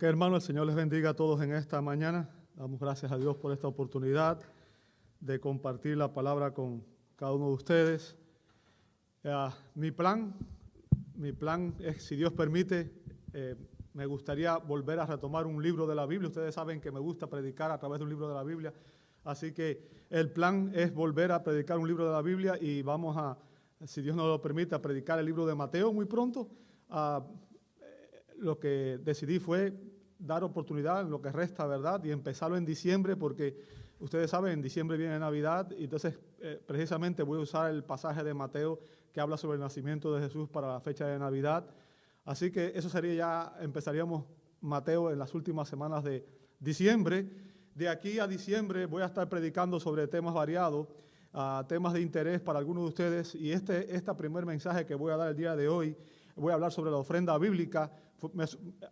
Ok, hermano, el Señor les bendiga a todos en esta mañana. Damos gracias a Dios por esta oportunidad de compartir la palabra con cada uno de ustedes. Mi plan es, si Dios permite, me gustaría volver a retomar un libro de la Biblia. Ustedes saben que me gusta predicar a través de un libro de la Biblia. Así que el plan es volver a predicar un libro de la Biblia y vamos a, si Dios nos lo permite, a predicar el libro de Mateo muy pronto. Lo que decidí fue dar oportunidad en lo que resta, ¿verdad? Y empezarlo en diciembre porque ustedes saben, en diciembre viene Navidad y entonces precisamente voy a usar el pasaje de Mateo que habla sobre el nacimiento de Jesús para la fecha de Navidad. Así que eso sería ya, empezaríamos Mateo en las últimas semanas de diciembre. De aquí a diciembre voy a estar predicando sobre temas variados, temas de interés para algunos de ustedes. Y este primer mensaje que voy a dar el día de hoy, voy a hablar sobre la ofrenda bíblica.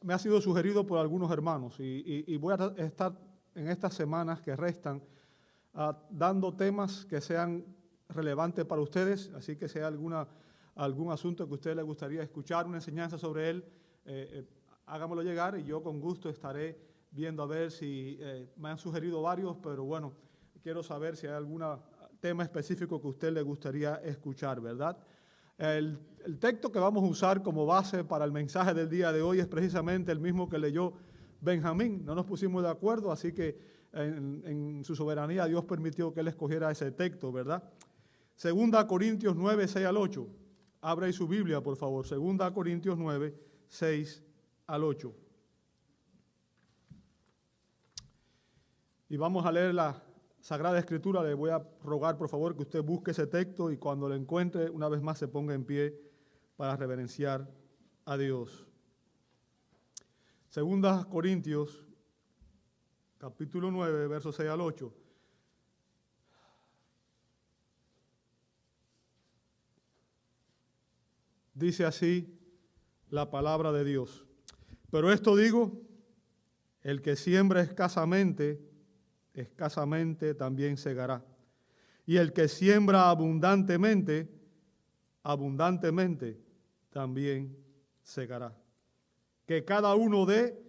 Me ha sido sugerido por algunos hermanos y voy a estar en estas semanas que restan dando temas que sean relevantes para ustedes. Así que si hay algún asunto que a usted le gustaría escuchar, una enseñanza sobre él, hágamelo llegar y yo con gusto estaré viendo a ver si me han sugerido varios, pero bueno, quiero saber si hay algún tema específico que a usted le gustaría escuchar, ¿verdad? El texto que vamos a usar como base para el mensaje del día de hoy es precisamente el mismo que leyó Benjamín. No nos pusimos de acuerdo, así que en su soberanía Dios permitió que él escogiera ese texto, ¿verdad? 2 Corintios 9, 6 al 8. Abra ahí su Biblia, por favor. 2 Corintios 9, 6 al 8. Y vamos a leer la Sagrada Escritura. Le voy a rogar, por favor, que usted busque ese texto y cuando lo encuentre, una vez más se ponga en pie para reverenciar a Dios. 2 Corintios, capítulo 9, versos 6 al 8. Dice así la palabra de Dios. Pero esto digo, el que siembra escasamente también segará. Y el que siembra abundantemente también segará. Que cada uno dé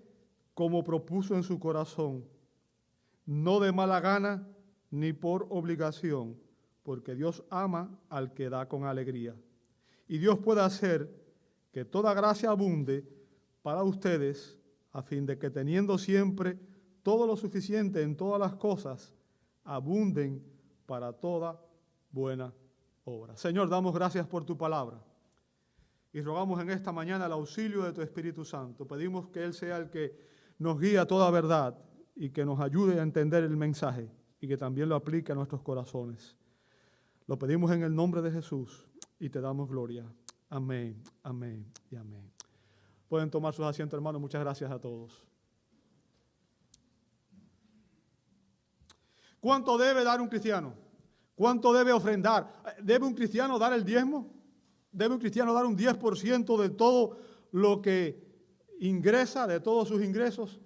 como propuso en su corazón, no de mala gana ni por obligación, porque Dios ama al que da con alegría. Y Dios puede hacer que toda gracia abunde para ustedes, a fin de que teniendo siempre todo lo suficiente en todas las cosas, abunden para toda buena obra. Señor, damos gracias por tu palabra y rogamos en esta mañana el auxilio de tu Espíritu Santo. Pedimos que Él sea el que nos guíe a toda verdad y que nos ayude a entender el mensaje y que también lo aplique a nuestros corazones. Lo pedimos en el nombre de Jesús y te damos gloria. Amén, amén y amén. Pueden tomar sus asientos, hermanos. Muchas gracias a todos. ¿Cuánto debe dar un cristiano? ¿Cuánto debe ofrendar? ¿Debe un cristiano dar el diezmo? ¿Debe un cristiano dar un 10% de todo lo que ingresa, de todos sus ingresos?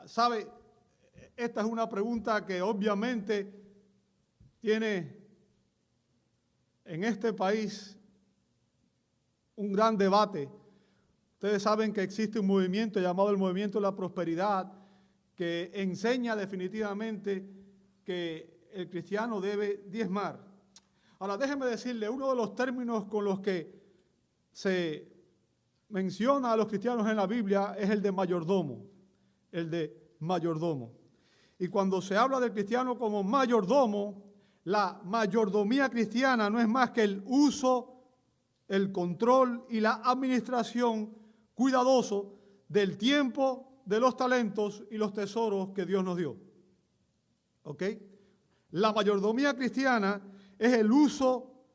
¿Sabe? Esta es una pregunta que obviamente tiene en este país un gran debate. Ustedes saben que existe un movimiento llamado el Movimiento de la Prosperidad que enseña definitivamente que el cristiano debe diezmar. Ahora, déjeme decirle, uno de los términos con los que se menciona a los cristianos en la Biblia es el de mayordomo, el de mayordomo. Y cuando se habla del cristiano como mayordomo, la mayordomía cristiana no es más que el uso, el control y la administración cuidadoso del tiempo, de los talentos y los tesoros que Dios nos dio. ¿Ok? La mayordomía cristiana es el uso,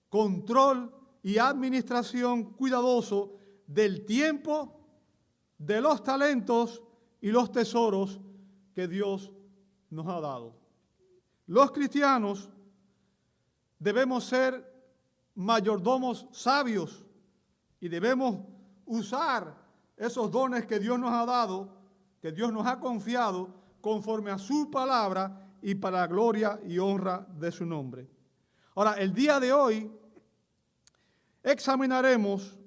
control y administración cuidadoso del tiempo, de los talentos y los tesoros que Dios nos ha dado. Los cristianos debemos ser mayordomos sabios y debemos usar esos dones que Dios nos ha dado, que Dios nos ha confiado, conforme a su palabra y para la gloria y honra de su nombre. Ahora, el día de hoy examinaremos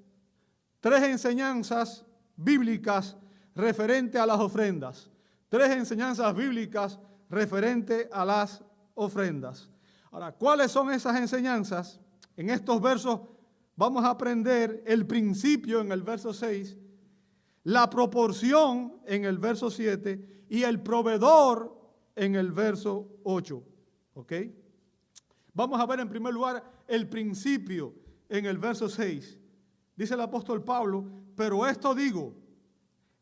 3 enseñanzas bíblicas referente a las ofrendas. 3 enseñanzas bíblicas referente a las ofrendas. Ahora, ¿cuáles son esas enseñanzas? En estos versos vamos a aprender el principio en el verso 6, la proporción en el verso 7 y el proveedor en el verso 8. ¿Ok? Vamos a ver en primer lugar el principio en el verso 6. Dice el apóstol Pablo, pero esto digo,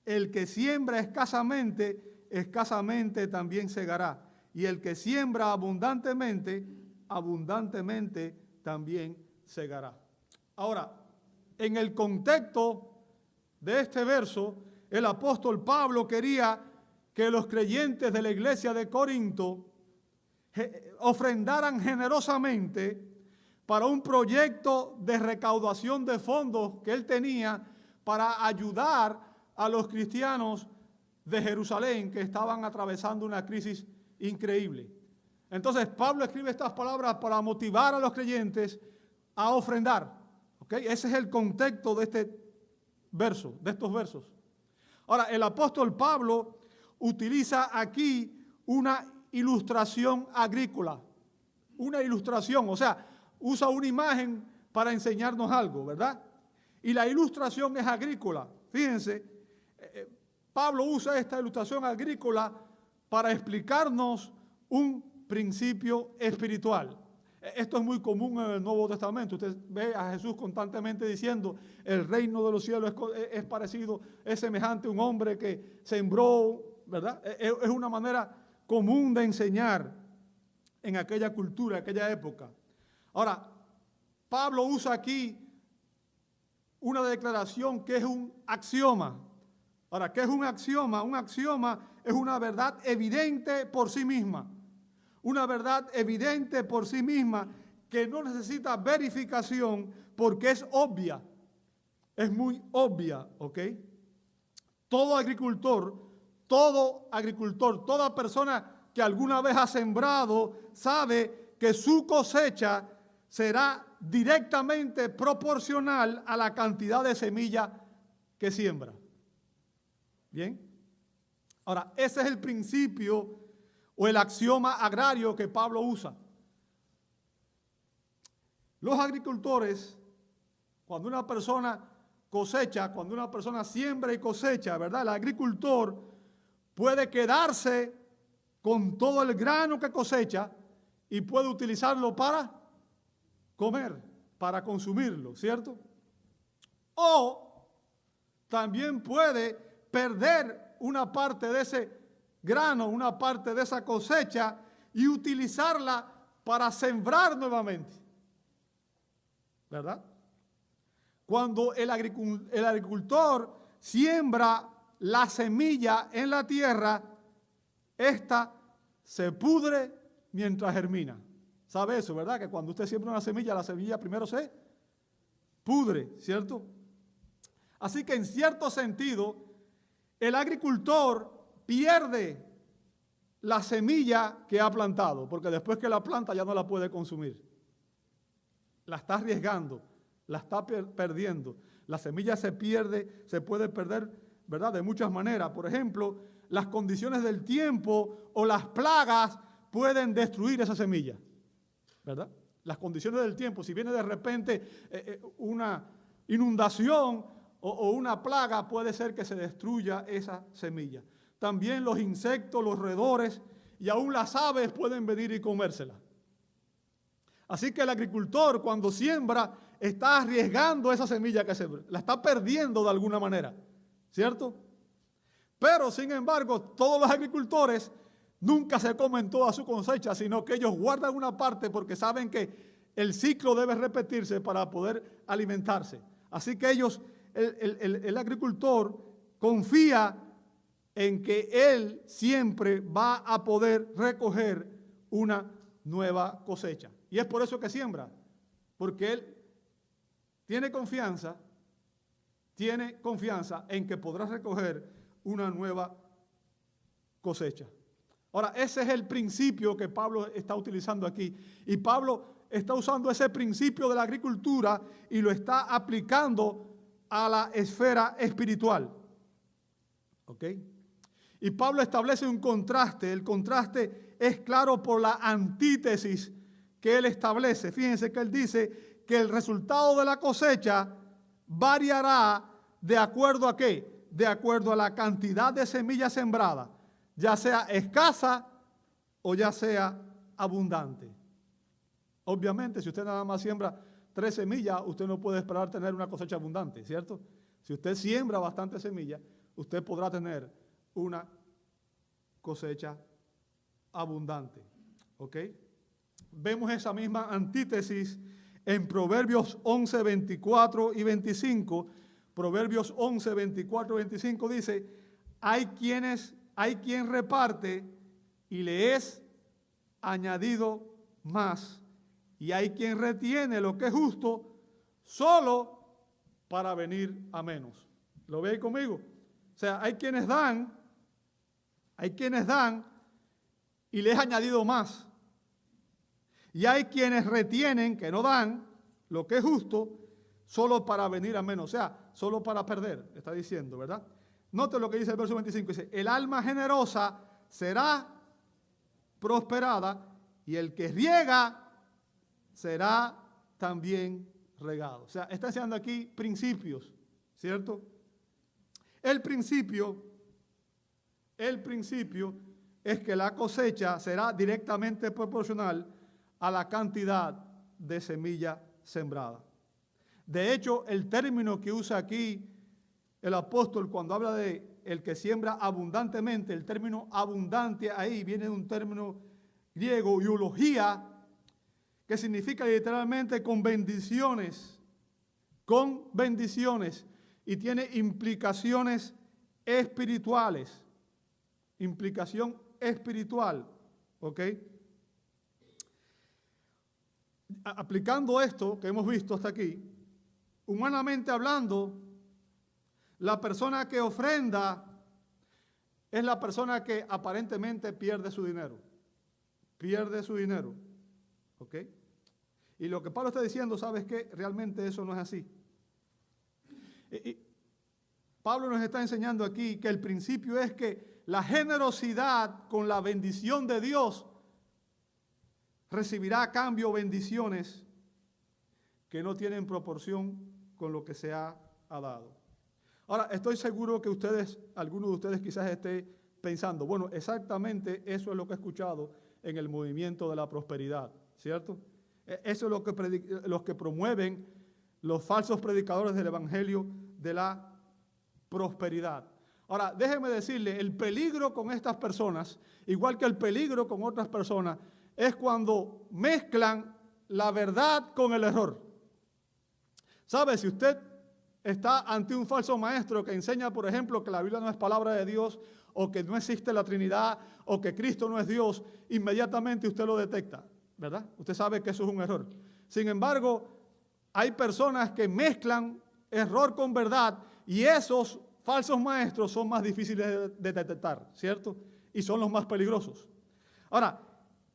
el que siembra escasamente, escasamente también segará. Y el que siembra abundantemente, abundantemente también segará. Ahora, en el contexto de este verso, el apóstol Pablo quería que los creyentes de la iglesia de Corinto ofrendaran generosamente para un proyecto de recaudación de fondos que él tenía para ayudar a los cristianos de Jerusalén que estaban atravesando una crisis increíble. Entonces Pablo escribe estas palabras para motivar a los creyentes a ofrendar. ¿Okay? Ese es el contexto de este verso, de estos versos. Ahora, el apóstol Pablo utiliza aquí una ilustración agrícola. Una ilustración, o sea, usa una imagen para enseñarnos algo, ¿verdad? Y la ilustración es agrícola. Fíjense, Pablo usa esta ilustración agrícola para explicarnos un principio espiritual. Esto es muy común en el Nuevo Testamento. Usted ve a Jesús constantemente diciendo, el reino de los cielos es parecido, es semejante a un hombre que sembró, ¿verdad? Es una manera común de enseñar en aquella cultura, aquella época. Ahora, Pablo usa aquí una declaración que es un axioma. Ahora, ¿qué es un axioma? Un axioma es una verdad evidente por sí misma. Una verdad evidente por sí misma que no necesita verificación porque es obvia. Es muy obvia, ¿ok? Todo agricultor, toda persona que alguna vez ha sembrado, sabe que su cosecha será directamente proporcional a la cantidad de semilla que siembra. ¿Bien? Ahora, ese es el principio o el axioma agrario que Pablo usa. Los agricultores, cuando una persona cosecha, cuando una persona siembra y cosecha, ¿verdad? El agricultor puede quedarse con todo el grano que cosecha y puede utilizarlo para comer, para consumirlo, ¿cierto? O también puede perder una parte de ese grano, una parte de esa cosecha y utilizarla para sembrar nuevamente, ¿verdad? Cuando el agricultor siembra la semilla en la tierra, esta se pudre mientras germina. ¿Sabe eso, verdad? Que cuando usted siembra una semilla, la semilla primero se pudre, ¿cierto? Así que en cierto sentido, el agricultor pierde la semilla que ha plantado, porque después que la planta ya no la puede consumir. La está arriesgando, la está perdiendo. La semilla se pierde, se puede perder, ¿verdad? De muchas maneras. Por ejemplo, las condiciones del tiempo o las plagas pueden destruir esa semilla, ¿verdad? Las condiciones del tiempo, si viene de repente una inundación o una plaga, puede ser que se destruya esa semilla. También los insectos, los roedores y aún las aves pueden venir y comérsela. Así que el agricultor cuando siembra está arriesgando esa semilla que sembró, la está perdiendo de alguna manera, ¿cierto? Pero sin embargo, todos los agricultores nunca se comen toda su cosecha, sino que ellos guardan una parte porque saben que el ciclo debe repetirse para poder alimentarse. Así que ellos, el agricultor confía en que él siempre va a poder recoger una nueva cosecha. Y es por eso que siembra, porque él tiene confianza en que podrá recoger una nueva cosecha. Ahora, ese es el principio que Pablo está utilizando aquí. Y Pablo está usando ese principio de la agricultura y lo está aplicando a la esfera espiritual. ¿Ok? Y Pablo establece un contraste. El contraste es claro por la antítesis que él establece. Fíjense que él dice que el resultado de la cosecha variará de acuerdo a ¿qué? De acuerdo a la cantidad de semillas sembradas, ya sea escasa o ya sea abundante. Obviamente, si usted nada más siembra 3 semillas, usted no puede esperar tener una cosecha abundante, ¿cierto? Si usted siembra bastantes semillas, usted podrá tener una cosecha abundante. ¿Ok? Vemos esa misma antítesis en Proverbios 11, 24 y 25. Proverbios 11, 24 y 25 dice: hay quien reparte y le es añadido más, y hay quien retiene lo que es justo solo para venir a menos. ¿Lo ve conmigo? O sea, hay quienes dan y les es añadido más. Y hay quienes retienen, que no dan lo que es justo, solo para venir a menos. O sea, solo para perder, está diciendo, ¿verdad? Note lo que dice el verso 25. Dice: el alma generosa será prosperada, y el que riega será también regado. O sea, está enseñando aquí principios, ¿cierto? El principio es que la cosecha será directamente proporcional a la cantidad de semilla sembrada. De hecho, el término que usa aquí el apóstol cuando habla de el que siembra abundantemente, el término abundante ahí viene de un término griego, eulogía, que significa literalmente con bendiciones, y tiene implicaciones espirituales. Implicación espiritual, ¿ok? Aplicando esto que hemos visto hasta aquí, humanamente hablando, la persona que ofrenda es la persona que aparentemente pierde su dinero. Pierde su dinero, ¿ok? Y lo que Pablo está diciendo, ¿sabes qué? Realmente eso no es así. Pablo nos está enseñando aquí que el principio es que la generosidad con la bendición de Dios recibirá a cambio bendiciones que no tienen proporción con lo que se ha dado. Ahora, estoy seguro que algunos de ustedes quizás esté pensando, bueno, exactamente eso es lo que he escuchado en el movimiento de la prosperidad, ¿cierto? Eso es lo que promueven los falsos predicadores del evangelio de la prosperidad. Ahora, déjeme decirle, el peligro con estas personas, igual que el peligro con otras personas, es cuando mezclan la verdad con el error. ¿Sabe? Si usted está ante un falso maestro que enseña, por ejemplo, que la Biblia no es palabra de Dios, o que no existe la Trinidad, o que Cristo no es Dios, inmediatamente usted lo detecta, ¿verdad? Usted sabe que eso es un error. Sin embargo, hay personas que mezclan error con verdad, y esos falsos maestros son más difíciles de detectar, ¿cierto? Y son los más peligrosos. Ahora,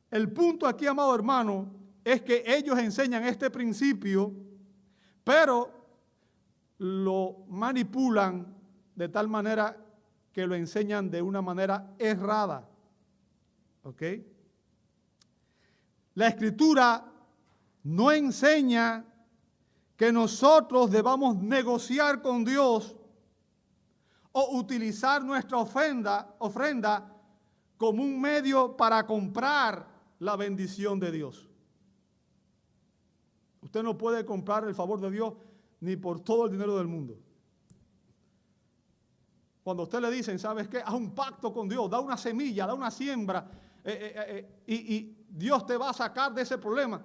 el punto aquí, amado hermano, es que ellos enseñan este principio, pero lo manipulan de tal manera que lo enseñan de una manera errada. ¿Ok? La Escritura no enseña que nosotros debamos negociar con Dios o utilizar nuestra ofrenda como un medio para comprar la bendición de Dios. Usted no puede comprar el favor de Dios ni por todo el dinero del mundo. Cuando a usted le dicen, ¿sabes qué? Haz un pacto con Dios, da una semilla, da una siembra, y Dios te va a sacar de ese problema.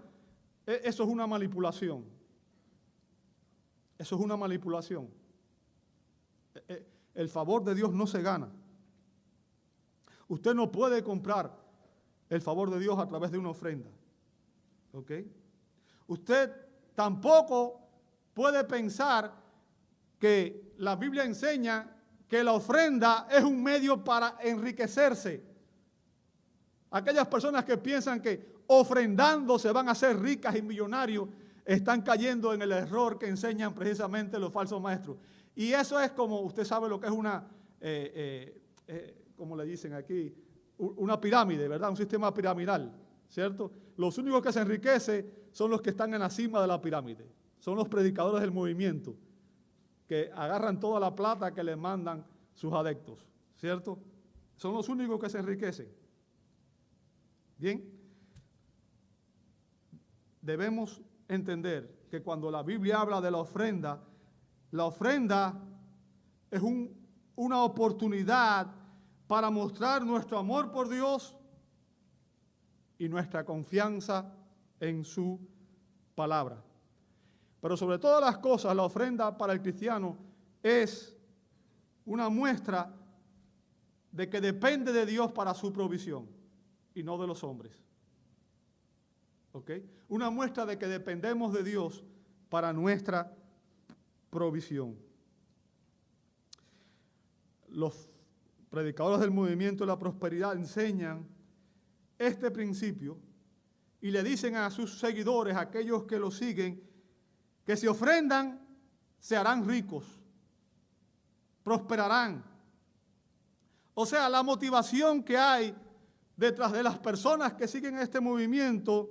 Eso es una manipulación. Eso es una manipulación. El favor de Dios no se gana. Usted no puede comprar el favor de Dios a través de una ofrenda. ¿Ok? Usted tampoco puede pensar que la Biblia enseña que la ofrenda es un medio para enriquecerse. Aquellas personas que piensan que ofrendando se van a hacer ricas y millonarios están cayendo en el error que enseñan precisamente los falsos maestros. Y eso es como, usted sabe lo que es una como le dicen aquí, una pirámide, ¿verdad? Un sistema piramidal, ¿cierto? Los únicos que se enriquecen son los que están en la cima de la pirámide. Son los predicadores del movimiento, que agarran toda la plata que les mandan sus adeptos, ¿cierto? Son los únicos que se enriquecen. Bien, debemos entender que cuando la Biblia habla de la ofrenda es una oportunidad para mostrar nuestro amor por Dios y nuestra confianza en su palabra. Pero sobre todas las cosas, la ofrenda para el cristiano es una muestra de que depende de Dios para su provisión y no de los hombres. ¿Ok? Una muestra de que dependemos de Dios para nuestra provisión. Los predicadores del movimiento de la prosperidad enseñan este principio y le dicen a sus seguidores, a aquellos que lo siguen, que si ofrendan, se harán ricos, prosperarán. O sea, la motivación que hay detrás de las personas que siguen este movimiento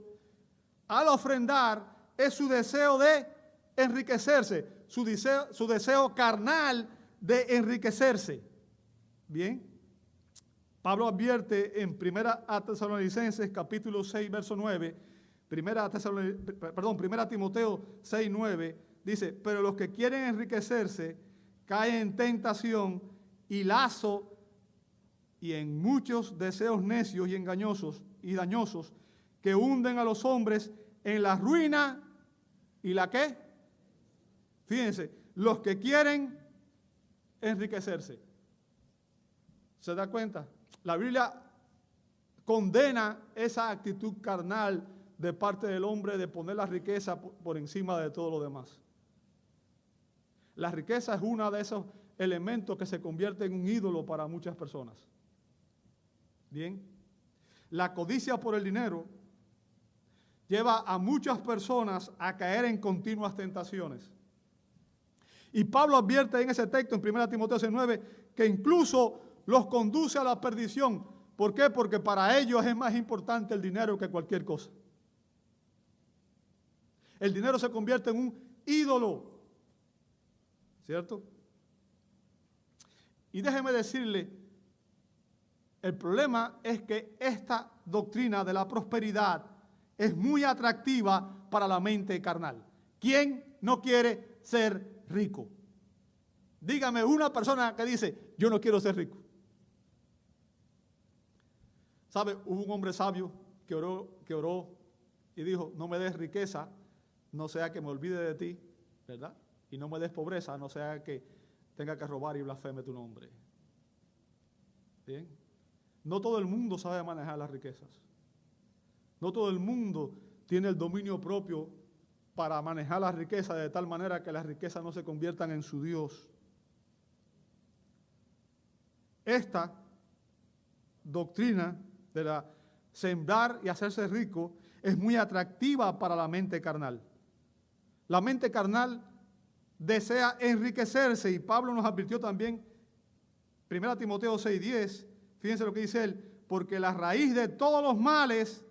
al ofrendar es su deseo de enriquecerse, su deseo carnal de enriquecerse. Bien, Pablo advierte en 1 Tesalonicenses capítulo 6, verso 9, 1 Timoteo 6, 9, dice, pero los que quieren enriquecerse caen en tentación y lazo y en muchos deseos necios y engañosos y dañosos que hunden a los hombres en la ruina y la ¿qué? Fíjense, los que quieren enriquecerse. ¿Se da cuenta? La Biblia condena esa actitud carnal de parte del hombre de poner la riqueza por encima de todo lo demás. La riqueza es uno de esos elementos que se convierte en un ídolo para muchas personas. Bien, la codicia por el dinero lleva a muchas personas a caer en continuas tentaciones. Y Pablo advierte en ese texto, en 1 Timoteo 6:9, que incluso los conduce a la perdición. ¿Por qué? Porque para ellos es más importante el dinero que cualquier cosa. El dinero se convierte en un ídolo, ¿cierto? Y déjeme decirle, el problema es que esta doctrina de la prosperidad es muy atractiva para la mente carnal. ¿Quién no quiere ser rico? Dígame una persona que dice, yo no quiero ser rico. ¿Sabe? Hubo un hombre sabio que oró y dijo, no me des riqueza, no sea que me olvide de ti, ¿verdad? Y no me des pobreza, no sea que tenga que robar y blasfeme tu nombre. Bien. No todo el mundo sabe manejar las riquezas. No todo el mundo tiene el dominio propio para manejar las riquezas de tal manera que las riquezas no se conviertan en su Dios. Esta doctrina de la sembrar y hacerse rico es muy atractiva para la mente carnal. La mente carnal desea enriquecerse y Pablo nos advirtió también, 1 Timoteo 6:10, fíjense lo que dice él, porque la raíz de todos los males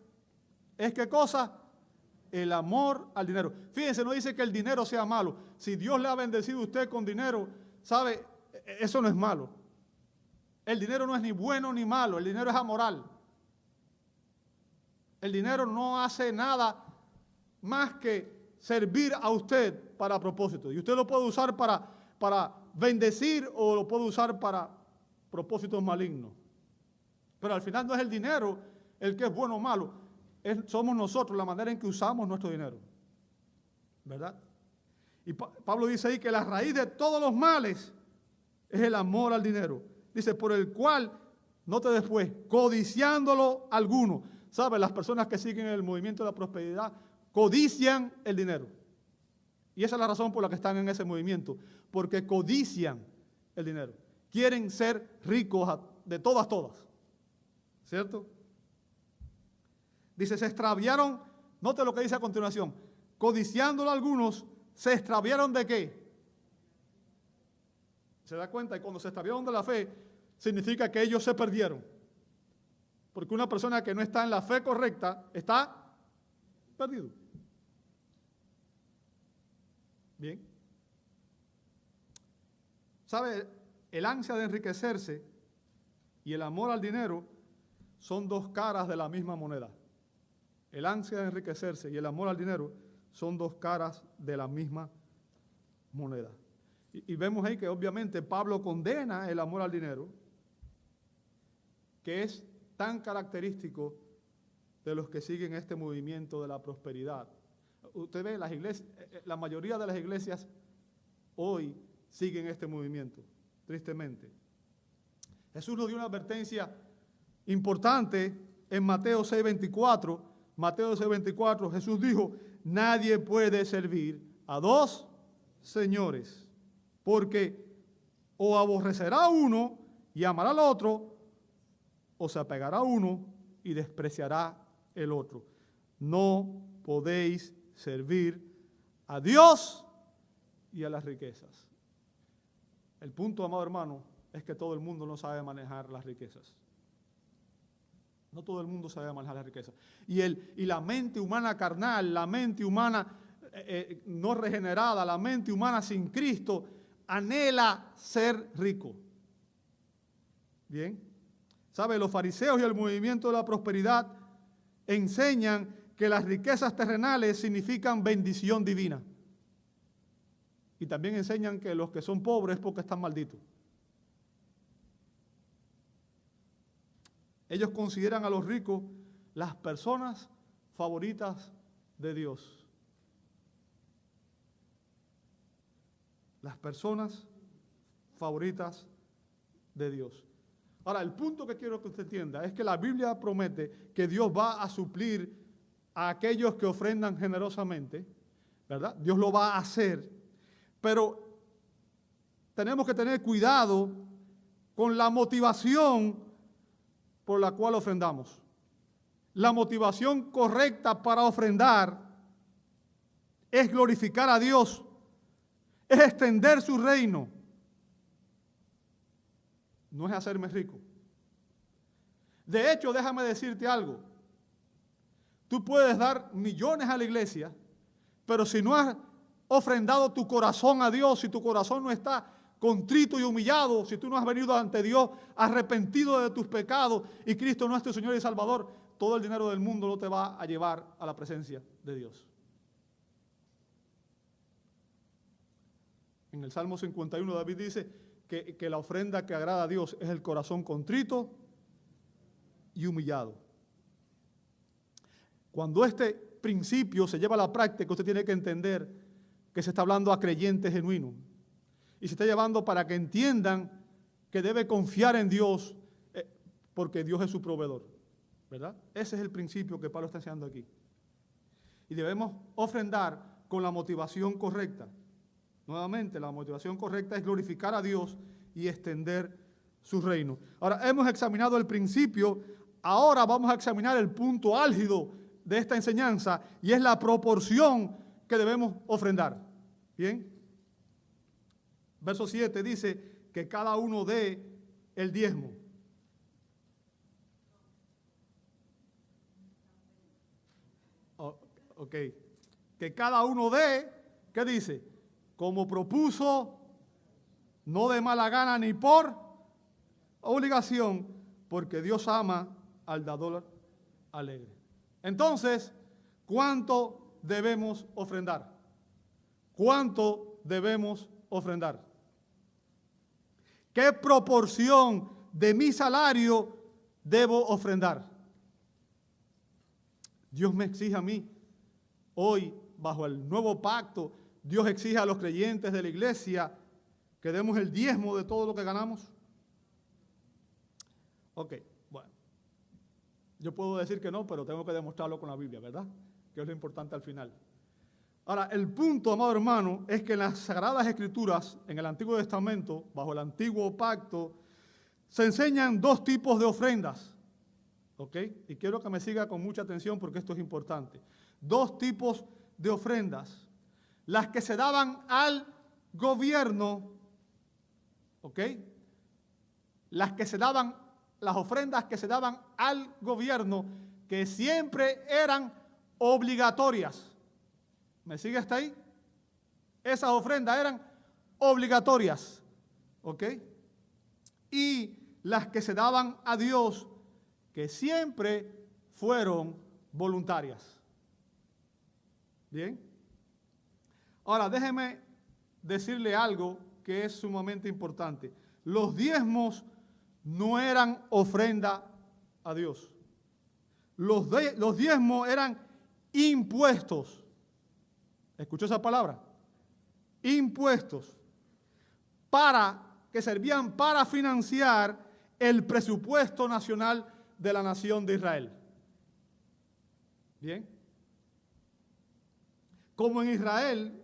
es ¿qué cosa? El amor al dinero. Fíjense, no dice que el dinero sea malo. Si Dios le ha bendecido a usted con dinero, ¿sabe? Eso no es malo. El dinero no es ni bueno ni malo, el dinero es amoral. El dinero no hace nada más que servir a usted para propósito. Y usted lo puede usar para bendecir o lo puede usar para propósitos malignos. Pero al final no es el dinero el que es bueno o malo. Somos nosotros la manera en que usamos nuestro dinero. ¿Verdad? Y Pablo dice ahí que la raíz de todos los males es el amor al dinero. Dice, por el cual, note después, codiciándolo alguno. ¿Sabe? Las personas que siguen el movimiento de la prosperidad codician el dinero. Y esa es la razón por la que están en ese movimiento. Porque codician el dinero. Quieren ser ricos de todas. ¿Cierto? Dice, se extraviaron, note lo que dice a continuación, codiciándolo algunos, se extraviaron ¿de qué? ¿Se da cuenta? Y cuando se extraviaron de la fe, significa que ellos se perdieron. Porque una persona que no está en la fe correcta está perdido. Bien. ¿Sabe? El ansia de enriquecerse y el amor al dinero son dos caras de la misma moneda. El ansia de enriquecerse y el amor al dinero son dos caras de la misma moneda. Y vemos ahí que obviamente Pablo condena el amor al dinero, que es tan característico de los que siguen este movimiento de la prosperidad. Usted ve, las iglesias, la mayoría de las iglesias hoy siguen este movimiento, tristemente. Jesús nos dio una advertencia importante en Mateo 6:24. Mateo 6:24, Jesús dijo, nadie puede servir a dos señores, porque o aborrecerá a uno y amará al otro, o se apegará a uno y despreciará el otro. No podéis servir a Dios y a las riquezas. El punto, amado hermano, es que todo el mundo no sabe manejar las riquezas. No todo el mundo sabe manejar las riquezas. Y la mente humana carnal, la mente humana no regenerada, la mente humana sin Cristo, anhela ser rico. Bien. ¿Sabe? Los fariseos y el movimiento de la prosperidad enseñan que las riquezas terrenales significan bendición divina. Y también enseñan que los que son pobres es porque están malditos. Ellos consideran a los ricos las personas favoritas de Dios. Las personas favoritas de Dios. Ahora, el punto que quiero que usted entienda es que la Biblia promete que Dios va a suplir a aquellos que ofrendan generosamente, ¿verdad? Dios lo va a hacer, pero tenemos que tener cuidado con la motivación por la cual ofrendamos. La motivación correcta para ofrendar es glorificar a Dios, es extender su reino. No es hacerme rico. De hecho, déjame decirte algo. Tú puedes dar millones a la iglesia, pero si no has ofrendado tu corazón a Dios, si tu corazón no está contrito y humillado, si tú no has venido ante Dios arrepentido de tus pecados y Cristo no es tu Señor y Salvador, todo el dinero del mundo no te va a llevar a la presencia de Dios. En el Salmo 51 David dice que la ofrenda que agrada a Dios es el corazón contrito y humillado. Cuando este principio se lleva a la práctica, usted tiene que entender que se está hablando a creyentes genuinos. Y se está llevando para que entiendan que debe confiar en Dios porque Dios es su proveedor, ¿verdad? Ese es el principio que Pablo está enseñando aquí. Y debemos ofrendar con la motivación correcta. Nuevamente, la motivación correcta es glorificar a Dios y extender su reino. Ahora, hemos examinado el principio, ahora vamos a examinar el punto álgido de esta enseñanza y es la proporción que debemos ofrendar. ¿Bien? Verso 7 dice que cada uno dé el diezmo. Ok. Que cada uno dé, ¿qué dice? Como propuso, no de mala gana ni por obligación, porque Dios ama al dador alegre. Entonces, ¿cuánto debemos ofrendar? ¿Cuánto debemos ofrendar? ¿Qué proporción de mi salario debo ofrendar? Dios me exige a mí, hoy, bajo el nuevo pacto, Dios exige a los creyentes de la iglesia que demos el diezmo de todo lo que ganamos. Ok, bueno. Yo puedo decir que no, pero tengo que demostrarlo con la Biblia, ¿verdad? Que es lo importante al final. Ahora, el punto, amado hermano, es que en las Sagradas Escrituras, en el Antiguo Testamento, bajo el Antiguo Pacto, se enseñan dos tipos de ofrendas. ¿Ok? Y quiero que me siga con mucha atención porque esto es importante. Dos tipos de ofrendas. Las que se daban al gobierno ¿ok? Las ofrendas que se daban al gobierno, que siempre eran obligatorias. ¿Me sigue hasta ahí? Esas ofrendas eran obligatorias, ¿ok? Y las que se daban a Dios, que siempre fueron voluntarias. ¿Bien? Ahora, déjeme decirle algo que es sumamente importante. Los diezmos no eran ofrenda a Dios. Los diezmos eran impuestos. ¿Escuchó esa palabra? Impuestos. Que servían para financiar el presupuesto nacional de la nación de Israel. ¿Bien? Como Israel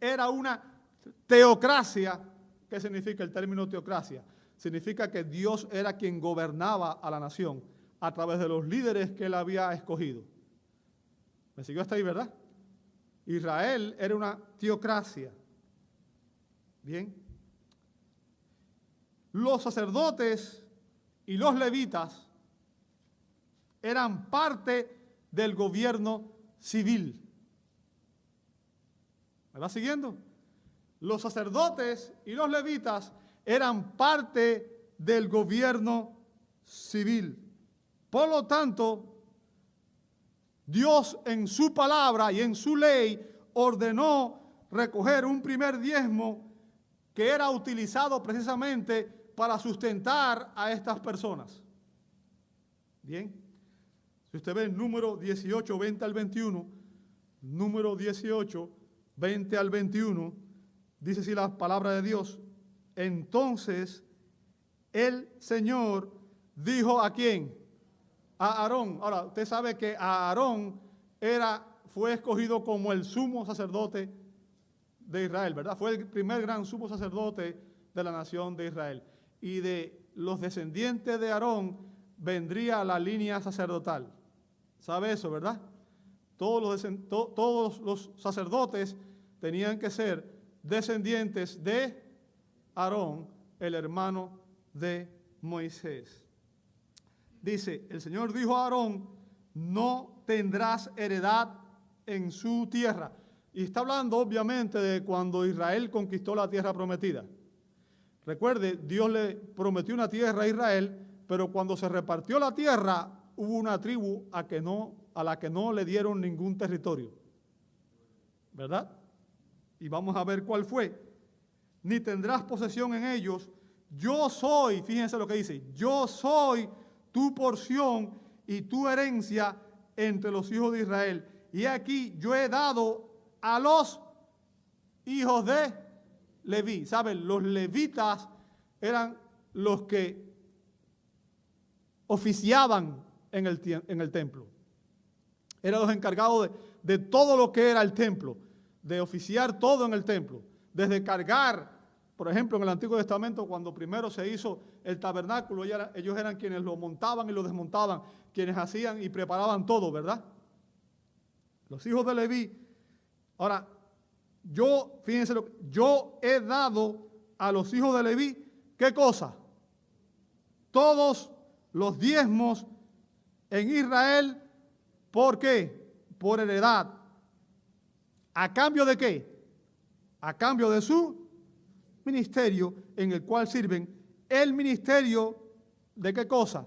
era una teocracia. ¿Qué significa el término teocracia? Significa que Dios era quien gobernaba a la nación a través de los líderes que él había escogido. ¿Me siguió hasta ahí, verdad? Israel era una teocracia. Bien. Los sacerdotes y los levitas eran parte del gobierno civil. ¿Me va siguiendo? Los sacerdotes y los levitas eran parte del gobierno civil. Por lo tanto, Dios en su palabra y en su ley ordenó recoger un primer diezmo que era utilizado precisamente para sustentar a estas personas. Bien, si usted ve el número 18, 20 al 21, número 18, 20 al 21, dice así la palabra de Dios. Entonces el Señor dijo ¿a quién? A Aarón. Ahora, usted sabe que Aarón fue escogido como el sumo sacerdote de Israel, ¿verdad? Fue el primer gran sumo sacerdote de la nación de Israel. Y de los descendientes de Aarón vendría la línea sacerdotal. ¿Sabe eso, verdad? Todos los sacerdotes tenían que ser descendientes de Aarón, el hermano de Moisés. Dice, el Señor dijo a Aarón, no tendrás heredad en su tierra. Y está hablando obviamente de cuando Israel conquistó la tierra prometida. Recuerde, Dios le prometió una tierra a Israel, pero cuando se repartió la tierra, hubo una tribu a la que no le dieron ningún territorio. ¿Verdad? Y vamos a ver cuál fue. Ni tendrás posesión en ellos. Yo soy, fíjense lo que dice, yo soy tu porción y tu herencia entre los hijos de Israel. Y aquí yo he dado a los hijos de Leví. ¿Saben? Los levitas eran los que oficiaban en el templo. Eran los encargados de todo lo que era el templo, de oficiar todo en el templo. Desde cargar, por ejemplo, en el Antiguo Testamento, cuando primero se hizo el tabernáculo, ellos eran quienes lo montaban y lo desmontaban, quienes hacían y preparaban todo, ¿verdad? Los hijos de Leví. Ahora, fíjense, yo he dado a los hijos de Leví, ¿qué cosa? Todos los diezmos en Israel, ¿por qué? Por heredad. ¿A cambio de qué? A cambio de su ministerio en el cual sirven. El ministerio, ¿de qué cosa?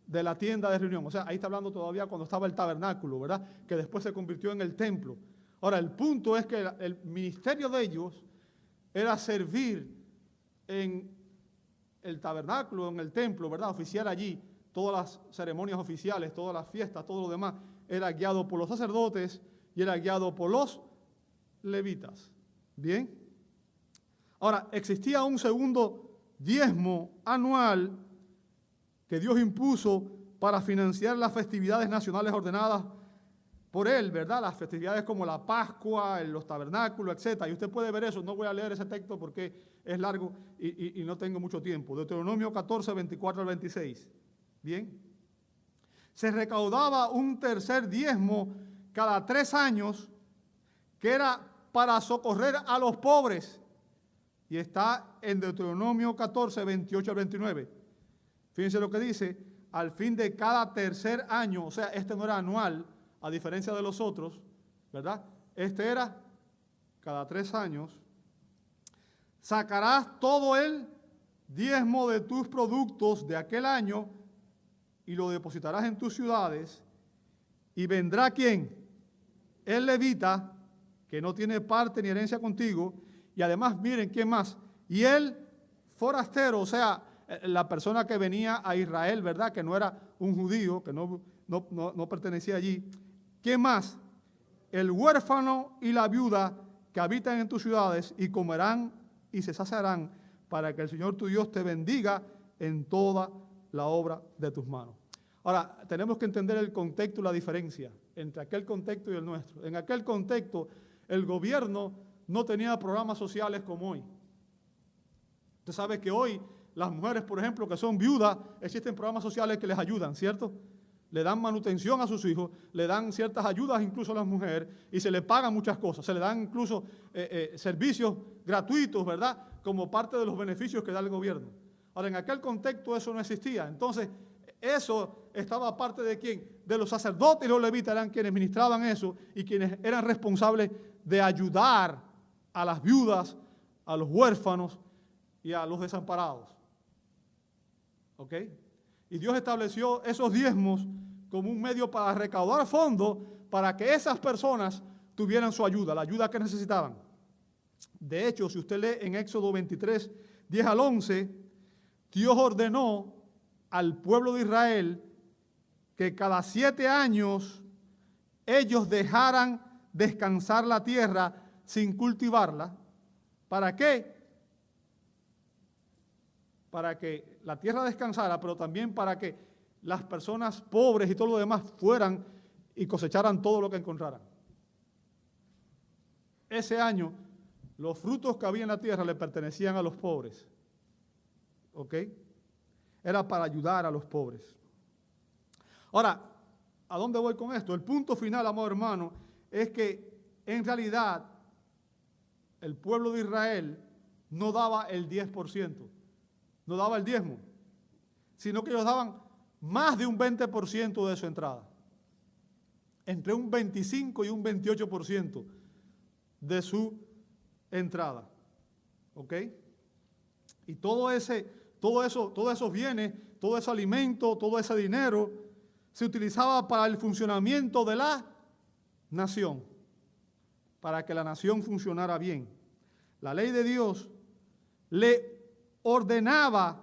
De la tienda de reunión. O sea, ahí está hablando todavía cuando estaba el tabernáculo, ¿verdad? Que después se convirtió en el templo. Ahora, el punto es que el ministerio de ellos era servir en el tabernáculo, en el templo, ¿verdad? Oficiar allí todas las ceremonias oficiales, todas las fiestas, todo lo demás. Era guiado por los sacerdotes y era guiado por los levitas. ¿Bien? Ahora, existía un segundo diezmo anual que Dios impuso para financiar las festividades nacionales ordenadas por él, ¿verdad? Las festividades como la Pascua, los tabernáculos, etc. Y usted puede ver eso. No voy a leer ese texto porque es largo y no tengo mucho tiempo. Deuteronomio 14, 24 al 26. ¿Bien? Se recaudaba un tercer diezmo cada 3 años que era para socorrer a los pobres y está en Deuteronomio 14, 28 al 29. Fíjense lo que dice, al fin de cada tercer año, o sea, este no era anual, a diferencia de los otros, ¿verdad? Este era cada 3 años, sacarás todo el diezmo de tus productos de aquel año y lo depositarás en tus ciudades, y vendrá ¿quién? El levita, que no tiene parte ni herencia contigo, y además, miren, ¿quién más? Y el forastero, o sea, la persona que venía a Israel, ¿verdad? Que no era un judío, que no pertenecía allí. ¿Quién más? El huérfano y la viuda que habitan en tus ciudades y comerán y se saciarán para que el Señor tu Dios te bendiga en toda la obra de tus manos. Ahora, tenemos que entender el contexto y la diferencia entre aquel contexto y el nuestro. En aquel contexto, el gobierno no tenía programas sociales como hoy. Usted sabe que hoy las mujeres, por ejemplo, que son viudas, existen programas sociales que les ayudan, ¿cierto? Le dan manutención a sus hijos, le dan ciertas ayudas incluso a las mujeres y se le pagan muchas cosas, se le dan incluso servicios gratuitos, ¿verdad? Como parte de los beneficios que da el gobierno. Ahora, en aquel contexto eso no existía. Entonces, eso estaba parte de ¿quién? De los sacerdotes y los levitas eran quienes ministraban eso y quienes eran responsables de ayudar a las viudas, a los huérfanos y a los desamparados. ¿Ok? Y Dios estableció esos diezmos como un medio para recaudar fondos para que esas personas tuvieran su ayuda, la ayuda que necesitaban. De hecho, si usted lee en Éxodo 23, 10 al 11, Dios ordenó al pueblo de Israel que cada 7 años ellos dejaran descansar la tierra sin cultivarla. ¿Para qué? Para que la tierra descansara, pero también para que las personas pobres y todo lo demás fueran y cosecharan todo lo que encontraran. Ese año, los frutos que había en la tierra le pertenecían a los pobres. ¿Ok? Era para ayudar a los pobres. Ahora, ¿a dónde voy con esto? El punto final, amado hermano, es que en realidad el pueblo de Israel no daba el 10%, no daba el diezmo, sino que ellos daban más de un 20% de su entrada, entre un 25 y un 28% de su entrada. ¿Ok? Y todo esos bienes, todo ese alimento, todo ese dinero se utilizaba para el funcionamiento de la nación, para que la nación funcionara bien. La ley de Dios le ordenaba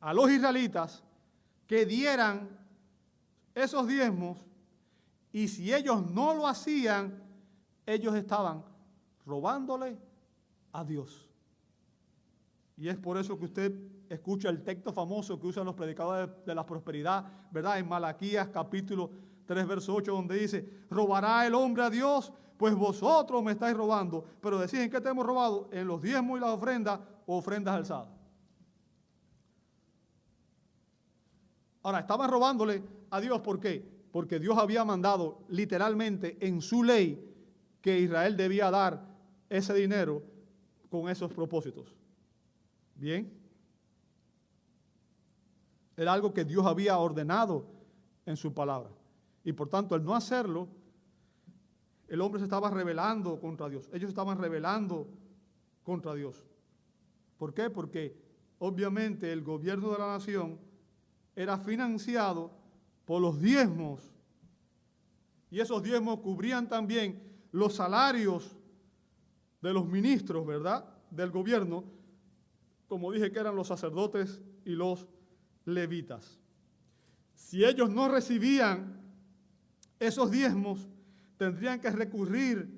a los israelitas que dieran esos diezmos, y si ellos no lo hacían, ellos estaban robándole a Dios. Y es por eso que usted escucha el texto famoso que usan los predicadores de la prosperidad, ¿verdad? En Malaquías capítulo 3, verso 8, donde dice, ¿robará el hombre a Dios? Pues vosotros me estáis robando. Pero decís, ¿en qué te hemos robado? En los diezmos y las ofrendas o ofrendas alzadas. Ahora, estaban robándole a Dios, ¿por qué? Porque Dios había mandado literalmente en su ley que Israel debía dar ese dinero con esos propósitos. Bien. Era algo que Dios había ordenado en su palabra. Y por tanto, al no hacerlo, el hombre se estaba rebelando contra Dios. Ellos estaban rebelando contra Dios. ¿Por qué? Porque obviamente el gobierno de la nación era financiado por los diezmos. Y esos diezmos cubrían también los salarios de los ministros, ¿verdad?, del gobierno, como dije que eran los sacerdotes y los levitas. Si ellos no recibían esos diezmos, tendrían que recurrir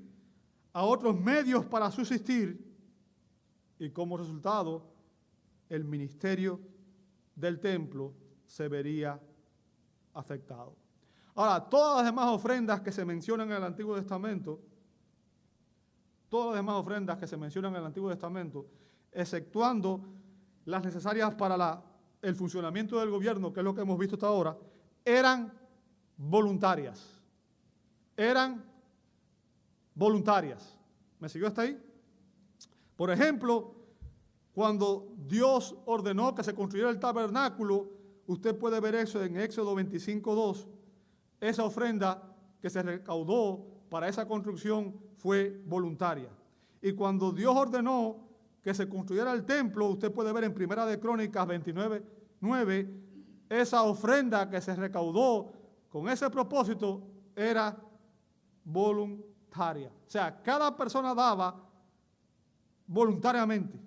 a otros medios para subsistir y como resultado el ministerio del templo se vería afectado. Ahora, todas las demás ofrendas que se mencionan en el Antiguo Testamento, exceptuando las necesarias para el funcionamiento del gobierno, que es lo que hemos visto hasta ahora, eran voluntarias. Eran voluntarias. ¿Me siguió hasta ahí? Por ejemplo, cuando Dios ordenó que se construyera el tabernáculo, usted puede ver eso en Éxodo 25:2. Esa ofrenda que se recaudó para esa construcción fue voluntaria. Y cuando Dios ordenó que se construyera el templo, usted puede ver en Primera de Crónicas 29:9, esa ofrenda que se recaudó con ese propósito era voluntaria. O sea, cada persona daba voluntariamente.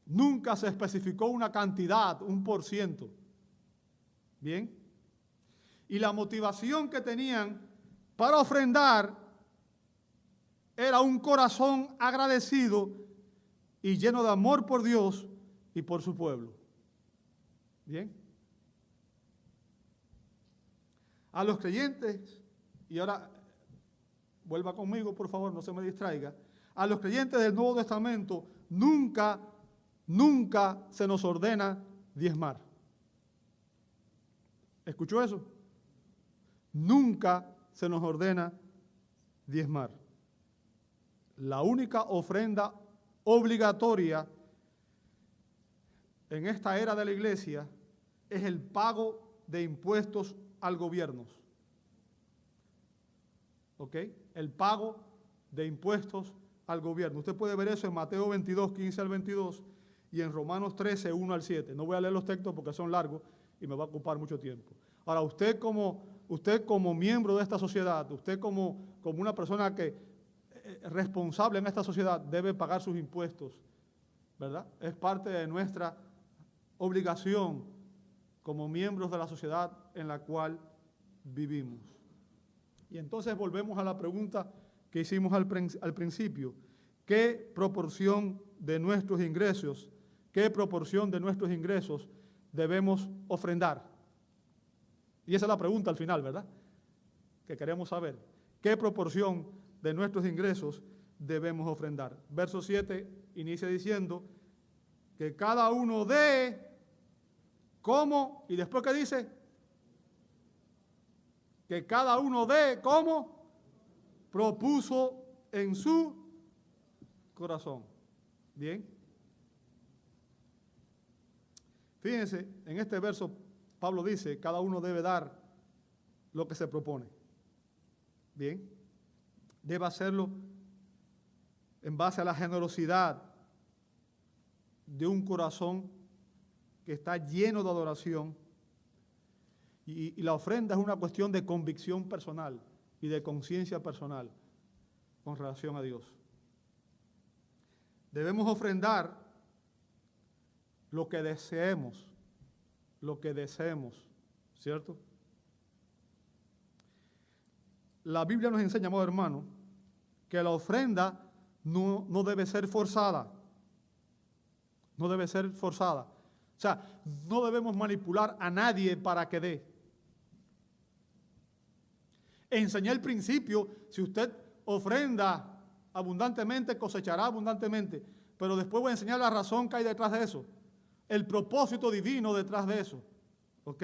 Nunca se especificó una cantidad, un %. Bien. Y la motivación que tenían para ofrendar era un corazón agradecido y lleno de amor por Dios y por su pueblo. Bien. A los creyentes, y ahora vuelva conmigo, por favor, no se me distraiga. A los creyentes del Nuevo Testamento nunca se nos ordena diezmar. ¿Escuchó eso? Nunca se nos ordena diezmar. La única ofrenda obligatoria en esta era de la iglesia es el pago de impuestos al gobierno. ¿Ok? El pago de impuestos al gobierno. Usted puede ver eso en Mateo 22, 15 al 22 y en Romanos 13, 1 al 7. No voy a leer los textos porque son largos y me va a ocupar mucho tiempo. Ahora, usted como miembro de esta sociedad, usted como una persona que responsable en esta sociedad debe pagar sus impuestos, ¿verdad? Es parte de nuestra obligación como miembros de la sociedad en la cual vivimos. Y entonces volvemos a la pregunta que hicimos al principio. ¿Qué proporción de nuestros ingresos debemos ofrendar? Y esa es la pregunta al final, ¿verdad? Que queremos saber. ¿Qué proporción de nuestros ingresos debemos ofrendar? Verso 7 inicia diciendo que cada uno dé como, y después ¿qué dice? Que cada uno dé como propuso en su corazón. Bien. Fíjense, en este verso Pablo dice, cada uno debe dar lo que se propone. Bien. Debe hacerlo en base a la generosidad de un corazón que está lleno de adoración. Y la ofrenda es una cuestión de convicción personal y de conciencia personal con relación a Dios. Debemos ofrendar lo que deseemos, ¿cierto? La Biblia nos enseña, amado hermano, que la ofrenda no debe ser forzada. No debe ser forzada. O sea, no debemos manipular a nadie para que dé. Enseñé el principio, si usted ofrenda abundantemente, cosechará abundantemente. Pero después voy a enseñar la razón que hay detrás de eso. El propósito divino detrás de eso. ¿Ok?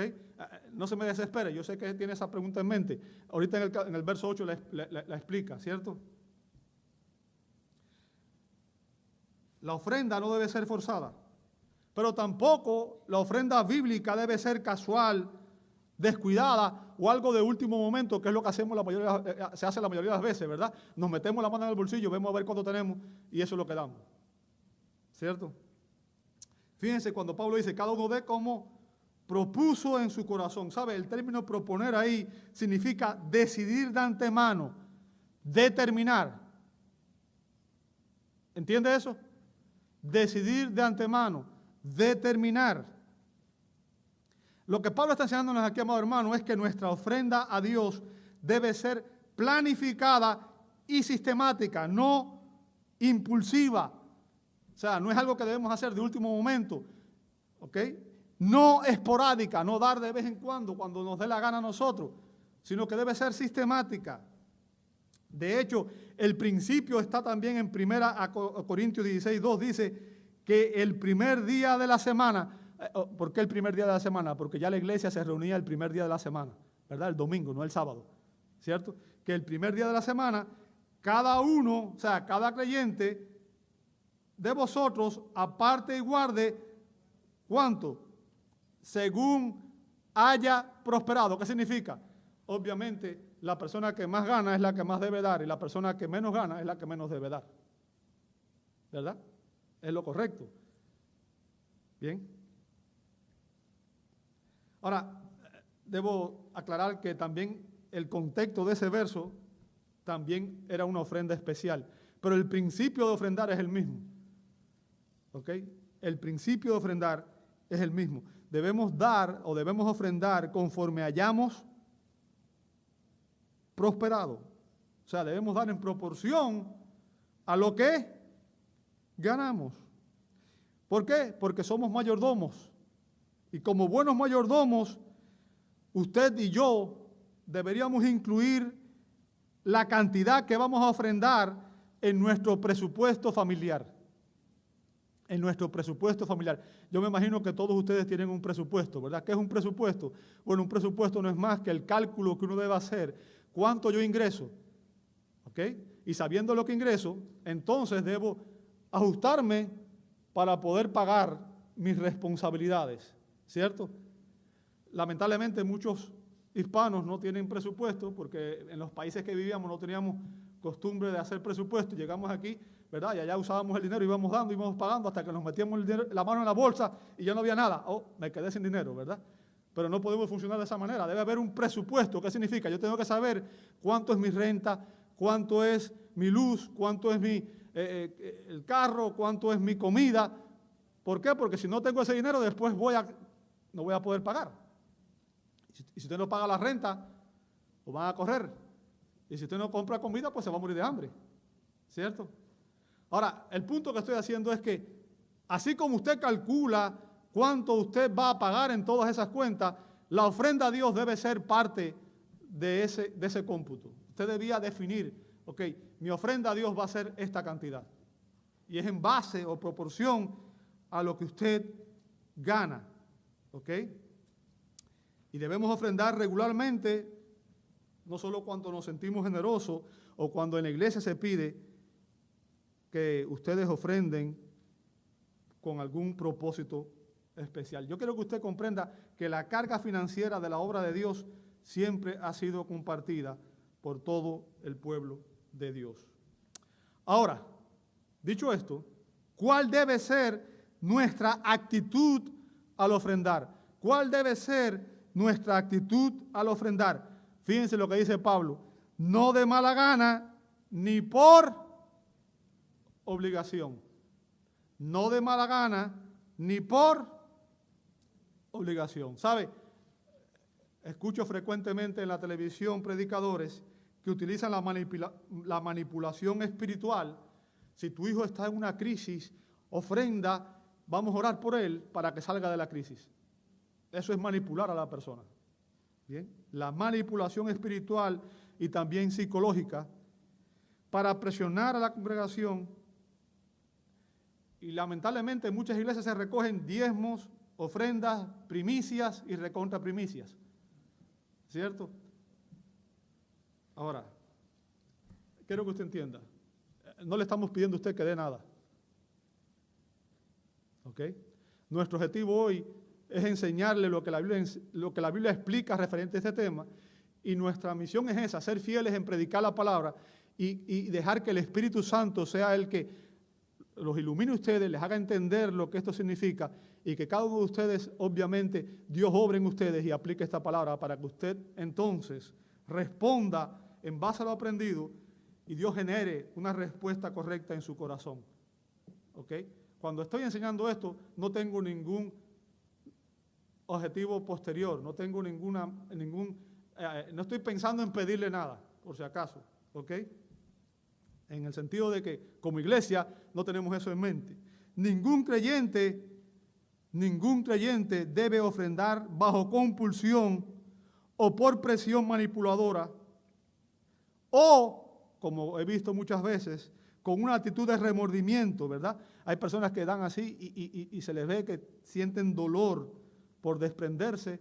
No se me desespere, yo sé que tiene esa pregunta en mente. Ahorita en el verso 8 la explica, ¿cierto? La ofrenda no debe ser forzada, pero tampoco la ofrenda bíblica debe ser casual, descuidada o algo de último momento, que es lo que hacemos se hace la mayoría de las veces, ¿verdad? Nos metemos la mano en el bolsillo, vemos a ver cuánto tenemos y eso es lo que damos, ¿cierto? Fíjense cuando Pablo dice, cada uno dé como propuso en su corazón. ¿Sabe? El término proponer ahí significa decidir de antemano, determinar. ¿Entiende eso? Decidir de antemano, determinar. Lo que Pablo está enseñándonos aquí, amado hermano, es que nuestra ofrenda a Dios debe ser planificada y sistemática, no impulsiva. O sea, no es algo que debemos hacer de último momento, ¿ok? No esporádica, no dar de vez en cuando nos dé la gana a nosotros, sino que debe ser sistemática. De hecho, el principio está también en 1 Corintios 16:2, dice que el primer día de la semana. ¿Por qué el primer día de la semana? Porque ya la iglesia se reunía el primer día de la semana, ¿verdad? El domingo, no el sábado, ¿cierto? Que el primer día de la semana, cada uno, o sea, cada creyente, de vosotros aparte y guarde, ¿cuánto? Según haya prosperado. ¿Qué significa? Obviamente, la persona que más gana es la que más debe dar y la persona que menos gana es la que menos debe dar. ¿Verdad? Es lo correcto. Bien. Ahora, debo aclarar que también el contexto de ese verso también era una ofrenda especial, pero el principio de ofrendar es el mismo. ¿Ok? El principio de ofrendar es el mismo. Debemos dar o debemos ofrendar conforme hayamos prosperado. O sea, debemos dar en proporción a lo que ganamos. ¿Por qué? Porque somos mayordomos. Y como buenos mayordomos, usted y yo deberíamos incluir la cantidad que vamos a ofrendar en nuestro presupuesto familiar. En nuestro presupuesto familiar. Yo me imagino que todos ustedes tienen un presupuesto, ¿verdad? ¿Qué es un presupuesto? Bueno, un presupuesto no es más que el cálculo que uno debe hacer. ¿Cuánto yo ingreso? ¿Ok? Y sabiendo lo que ingreso, entonces debo ajustarme para poder pagar mis responsabilidades, ¿cierto? Lamentablemente muchos hispanos no tienen presupuesto porque en los países que vivíamos no teníamos costumbre de hacer presupuesto. Llegamos aquí, ¿verdad? Y allá usábamos el dinero, íbamos dando, íbamos pagando hasta que nos metíamos el dinero, la mano en la bolsa y ya no había nada. Oh, me quedé sin dinero, ¿verdad? Pero no podemos funcionar de esa manera. Debe haber un presupuesto. ¿Qué significa? Yo tengo que saber cuánto es mi renta, cuánto es mi luz, cuánto es el carro, cuánto es mi comida. ¿Por qué? Porque si no tengo ese dinero, después no voy a poder pagar. Y si usted no paga la renta, lo van a correr. Y si usted no compra comida, pues se va a morir de hambre. ¿Cierto? Ahora, el punto que estoy haciendo es que, así como usted calcula cuánto usted va a pagar en todas esas cuentas, la ofrenda a Dios debe ser parte de ese cómputo. Usted debía definir, ok, mi ofrenda a Dios va a ser esta cantidad. Y es en base o proporción a lo que usted gana. ¿Ok? Y debemos ofrendar regularmente, no solo cuando nos sentimos generosos o cuando en la iglesia se pide que ustedes ofrenden con algún propósito especial. Yo quiero que usted comprenda que la carga financiera de la obra de Dios siempre ha sido compartida por todo el pueblo de Dios. Ahora, dicho esto, ¿cuál debe ser nuestra actitud al ofrendar? ¿Cuál debe ser nuestra actitud al ofrendar? Fíjense lo que dice Pablo, no de mala gana ni por obligación. No de mala gana ni por obligación. ¿Sabe? Escucho frecuentemente en la televisión predicadores que utilizan la manipulación espiritual. Si tu hijo está en una crisis, ofrenda, vamos a orar por él para que salga de la crisis. Eso es manipular a la persona. Bien, la manipulación espiritual y también psicológica para presionar a la congregación. Y lamentablemente en muchas iglesias se recogen diezmos, ofrendas, primicias y recontraprimicias. ¿Cierto? Ahora, quiero que usted entienda, no le estamos pidiendo a usted que dé nada. ¿Ok? Nuestro objetivo hoy es enseñarle lo que la Biblia explica referente a este tema, y nuestra misión es esa, ser fieles en predicar la palabra y dejar que el Espíritu Santo sea el que los ilumine a ustedes, les haga entender lo que esto significa y que cada uno de ustedes, obviamente, Dios obre en ustedes y aplique esta palabra para que usted entonces responda en base a lo aprendido y Dios genere una respuesta correcta en su corazón. ¿Ok? Cuando estoy enseñando esto, no tengo ningún objetivo posterior, no tengo no estoy pensando en pedirle nada, por si acaso. ¿Ok? En el sentido de que como iglesia no tenemos eso en mente. Ningún creyente debe ofrendar bajo compulsión o por presión manipuladora o, como he visto muchas veces, con una actitud de remordimiento, ¿verdad? Hay personas que dan así y se les ve que sienten dolor por desprenderse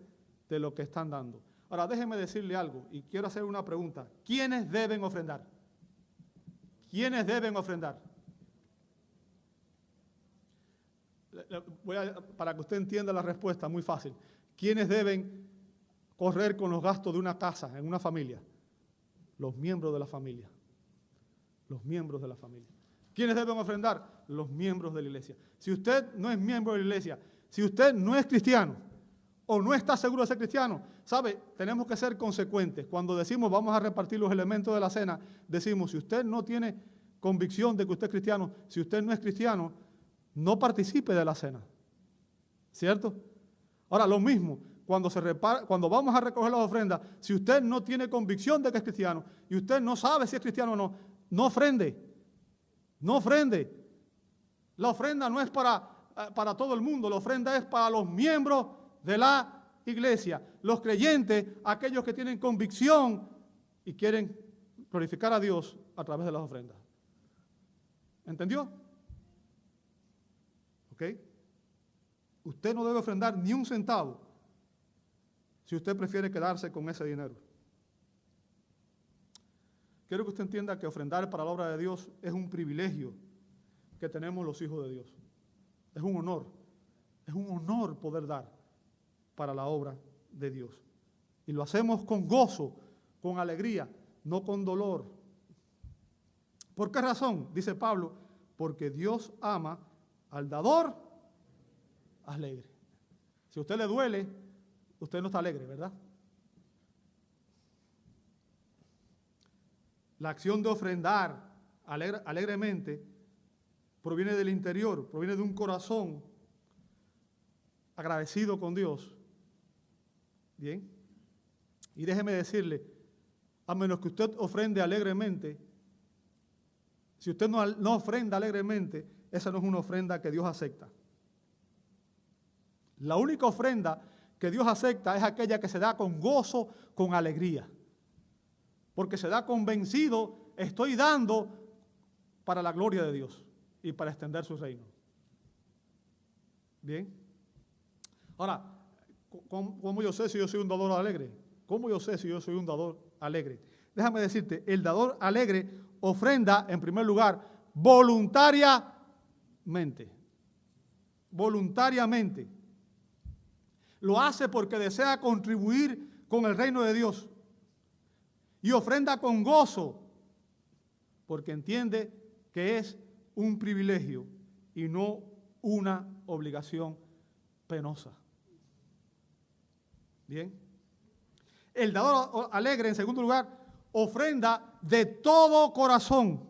de lo que están dando. Ahora, déjeme decirle algo y quiero hacer una pregunta. ¿Quiénes deben ofrendar? ¿Quiénes deben ofrendar? Para que usted entienda la respuesta, muy fácil. ¿Quiénes deben correr con los gastos de una casa en una familia? Los miembros de la familia. Los miembros de la familia. ¿Quiénes deben ofrendar? Los miembros de la iglesia. Si usted no es miembro de la iglesia, si usted no es cristiano o no está seguro de ser cristiano, ¿sabe? Tenemos que ser consecuentes. Cuando decimos vamos a repartir los elementos de la cena, decimos si usted no tiene convicción de que usted es cristiano, si usted no es cristiano, no participe de la cena. ¿Cierto? Ahora, lo mismo, cuando vamos a recoger las ofrendas, si usted no tiene convicción de que es cristiano y usted no sabe si es cristiano o no, no ofrende. No ofrende. La ofrenda no es para todo el mundo, la ofrenda es para los miembros de la iglesia. Los creyentes, aquellos que tienen convicción y quieren glorificar a Dios a través de las ofrendas. ¿Entendió? ¿Ok? Usted no debe ofrendar ni un centavo si usted prefiere quedarse con ese dinero. Quiero que usted entienda que ofrendar para la obra de Dios es un privilegio que tenemos los hijos de Dios. Es un honor poder dar para la obra de Dios. Y lo hacemos con gozo, con alegría, no con dolor. ¿Por qué razón? Dice Pablo, porque Dios ama al dador alegre. Si a usted le duele, usted no está alegre, ¿verdad? La acción de ofrendar alegremente proviene del interior, proviene de un corazón agradecido con Dios. Bien. Y déjeme decirle, a menos que usted ofrende alegremente, si usted no ofrenda alegremente, esa no es una ofrenda que Dios acepta. La única ofrenda que Dios acepta es aquella que se da con gozo, con alegría. Porque se da convencido, estoy dando para la gloria de Dios y para extender su reino. Bien. Ahora, ¿cómo yo sé si yo soy un dador alegre? ¿Cómo yo sé si yo soy un dador alegre? Déjame decirte, el dador alegre ofrenda, en primer lugar, voluntariamente. Voluntariamente. Lo hace porque desea contribuir con el reino de Dios. Y ofrenda con gozo, porque entiende que es un privilegio y no una obligación penosa. Bien. El dador alegre, en segundo lugar, ofrenda de todo corazón.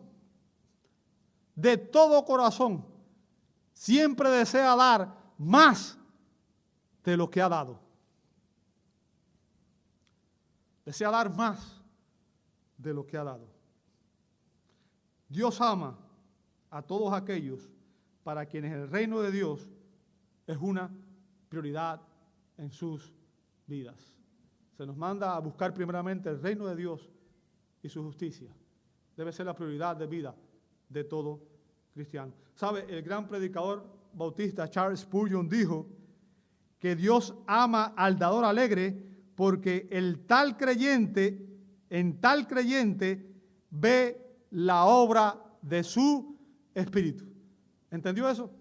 De todo corazón. Siempre desea dar más de lo que ha dado. Desea dar más de lo que ha dado. Dios ama a todos aquellos para quienes el reino de Dios es una prioridad en sus vidas. Se nos manda a buscar primeramente el reino de Dios y su justicia. Debe ser la prioridad de vida de todo cristiano. ¿Sabe? El gran predicador bautista Charles Spurgeon dijo que Dios ama al dador alegre porque en tal creyente ve la obra de su espíritu. ¿Entendió eso?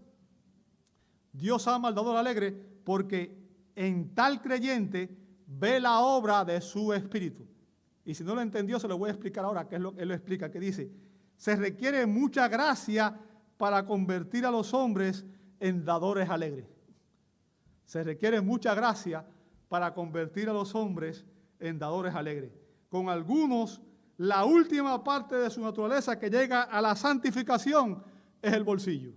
Dios ama al dador alegre porque en tal creyente ve la obra de su espíritu. Y si no lo entendió, se lo voy a explicar ahora, que es lo que él lo explica, que dice, se requiere mucha gracia para convertir a los hombres en dadores alegres. Se requiere mucha gracia para convertir a los hombres en dadores alegres. Con algunos, la última parte de su naturaleza que llega a la santificación es el bolsillo.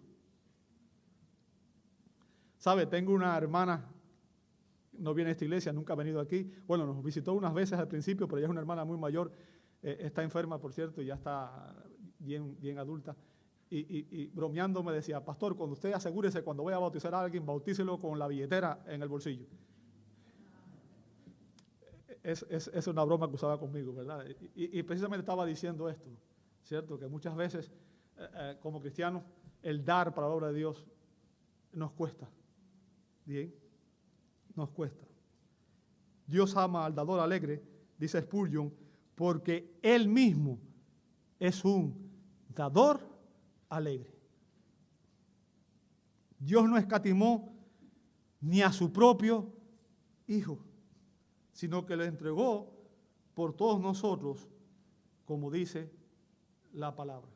¿Sabe? Tengo una hermana, no viene a esta iglesia, nunca ha venido aquí. Bueno, nos visitó unas veces al principio, pero ella es una hermana muy mayor. Está enferma, por cierto, y ya está bien adulta. Y bromeando me decía, pastor, cuando usted asegúrese, cuando vaya a bautizar a alguien, bautícelo con la billetera en el bolsillo. Es una broma que usaba conmigo, ¿verdad? Y precisamente estaba diciendo esto, ¿cierto? Que muchas veces, como cristianos, el dar para la obra de Dios nos cuesta. Bien, nos cuesta. Dios ama al dador alegre, dice Spurgeon, porque Él mismo es un dador alegre. Dios no escatimó ni a su propio Hijo, sino que lo entregó por todos nosotros, como dice la palabra.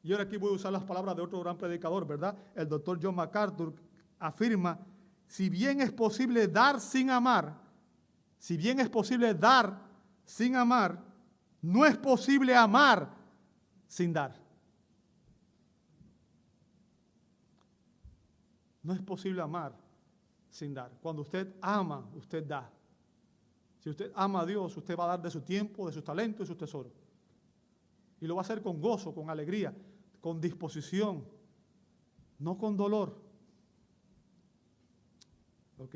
Y ahora aquí voy a usar las palabras de otro gran predicador, ¿verdad? El doctor John MacArthur afirma, si bien es posible dar sin amar, si bien es posible dar sin amar, no es posible amar sin dar. No es posible amar sin dar. Cuando usted ama, usted da. Si usted ama a Dios, usted va a dar de su tiempo, de sus talentos y sus tesoros. Y lo va a hacer con gozo, con alegría, con disposición, no con dolor. ¿Ok?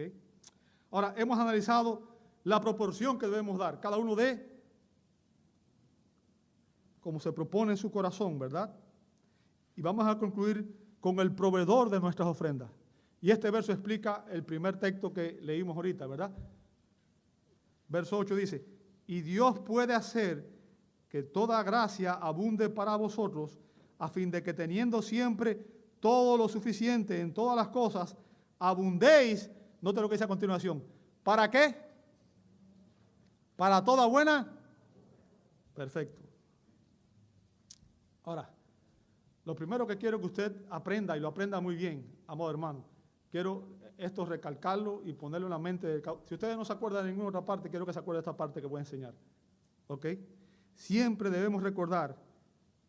Ahora, hemos analizado la proporción que debemos dar. Cada uno dé como se propone en su corazón, ¿verdad? Y vamos a concluir con el proveedor de nuestras ofrendas. Y este verso explica el primer texto que leímos ahorita, ¿verdad? Verso 8 dice, y Dios puede hacer que toda gracia abunde para vosotros, a fin de que teniendo siempre todo lo suficiente en todas las cosas, abundéis, note lo que dice a continuación, ¿para qué? ¿Para toda buena? Perfecto. Ahora, lo primero que quiero que usted aprenda, y lo aprenda muy bien, amado hermano, quiero esto recalcarlo y ponerlo en la mente. Si ustedes no se acuerdan de ninguna otra parte, quiero que se acuerden de esta parte que voy a enseñar. ¿Ok? Siempre debemos recordar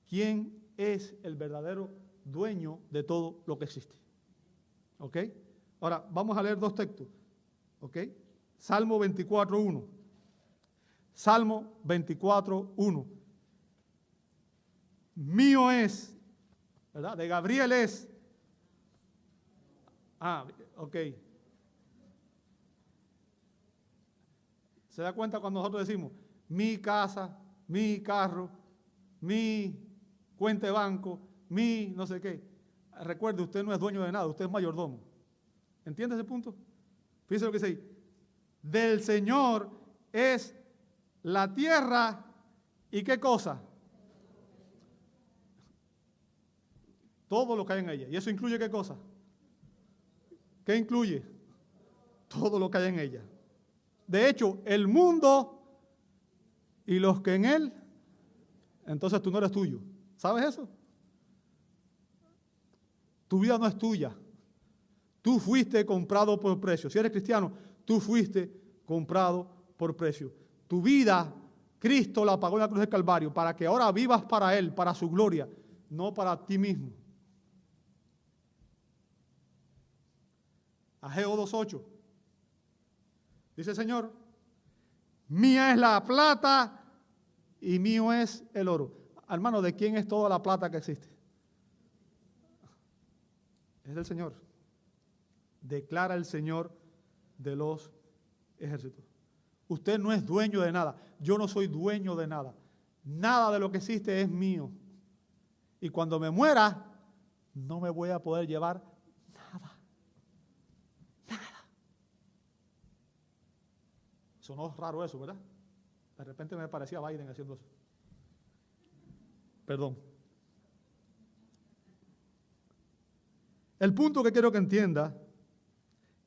quién es el verdadero dueño de todo lo que existe. ¿Ok? Ahora, vamos a leer dos textos. ¿Ok? Salmo 24:1. Salmo 24:1. Mío es, ¿verdad? De Gabriel es. Ok. ¿Se da cuenta cuando nosotros decimos mi casa, mi carro, mi cuenta de banco, mi no sé qué? Recuerde, usted no es dueño de nada, usted es mayordomo. ¿Entiende ese punto? Fíjese lo que dice ahí. Del Señor es la tierra y ¿qué cosa? Todo lo que hay en ella. ¿Y eso incluye qué cosa? ¿Qué incluye? Todo lo que hay en ella. De hecho, el mundo y los que en él, entonces tú no eres tuyo. ¿Sabes eso? Tu vida no es tuya. Tú fuiste comprado por precio. Si eres cristiano, tú fuiste comprado por precio. Tu vida, Cristo la pagó en la cruz del Calvario para que ahora vivas para Él, para su gloria, no para ti mismo. Ageo 2:8. Dice el Señor, mía es la plata y mío es el oro. Hermano, ¿de quién es toda la plata que existe? Es del Señor. Declara el Señor de los ejércitos. Usted no es dueño de nada. Yo no soy dueño de nada. Nada de lo que existe es mío. Y cuando me muera, no me voy a poder llevar nada. Nada. Sonó raro eso, ¿verdad? De repente me parecía Biden haciendo eso. Perdón. El punto que quiero que entienda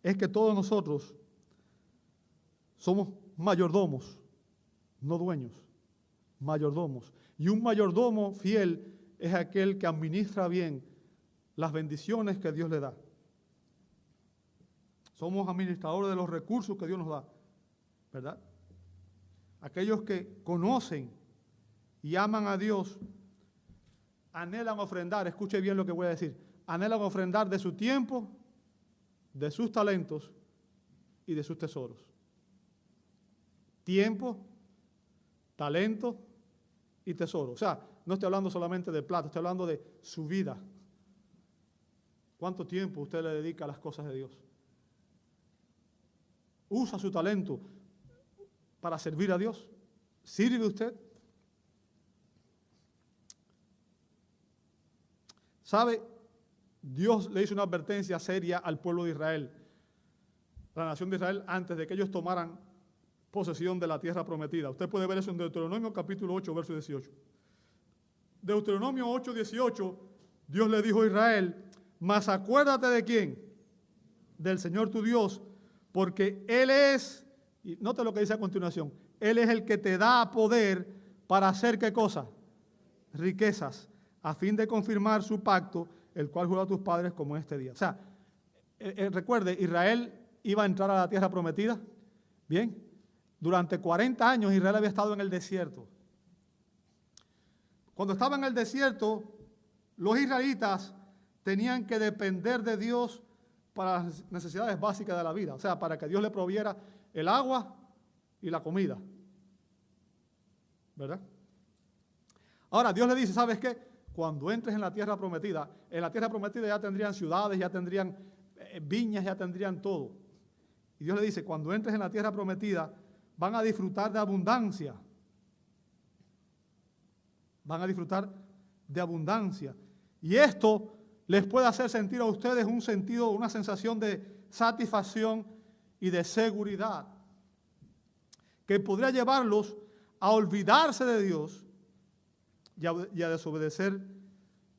es que todos nosotros somos mayordomos, no dueños, mayordomos. Y un mayordomo fiel es aquel que administra bien las bendiciones que Dios le da. Somos administradores de los recursos que Dios nos da, ¿verdad? Aquellos que conocen y aman a Dios, anhelan ofrendar, escuche bien lo que voy a decir, anhelan ofrendar de su tiempo, de sus talentos y de sus tesoros. Tiempo, talento y tesoro. O sea, no estoy hablando solamente de plata, estoy hablando de su vida. ¿Cuánto tiempo usted le dedica a las cosas de Dios? ¿Usa su talento para servir a Dios? ¿Sirve usted? ¿Sabe? Dios le hizo una advertencia seria al pueblo de Israel, la nación de Israel, antes de que ellos tomaran posesión de la tierra prometida. Usted puede ver eso en Deuteronomio capítulo 8, verso 18. Deuteronomio 8, 18, Dios le dijo a Israel, Mas acuérdate de quién, del Señor tu Dios, porque Él es, y note lo que dice a continuación, Él es el que te da poder para hacer ¿qué cosa? Riquezas, a fin de confirmar su pacto, el cual juró a tus padres como en este día. O sea, recuerde, Israel iba a entrar a la tierra prometida. Bien, durante 40 años Israel había estado en el desierto. Cuando estaba en el desierto, los israelitas tenían que depender de Dios para las necesidades básicas de la vida. O sea, para que Dios le proviera el agua y la comida. ¿Verdad? Ahora, Dios le dice, ¿sabes qué? Cuando entres en la tierra prometida ya tendrían ciudades, ya tendrían viñas, ya tendrían todo. Y Dios le dice, cuando entres en la tierra prometida, van a disfrutar de abundancia. Van a disfrutar de abundancia. Y esto les puede hacer sentir a ustedes un sentido, una sensación de satisfacción y de seguridad, que podría llevarlos a olvidarse de Dios y a desobedecer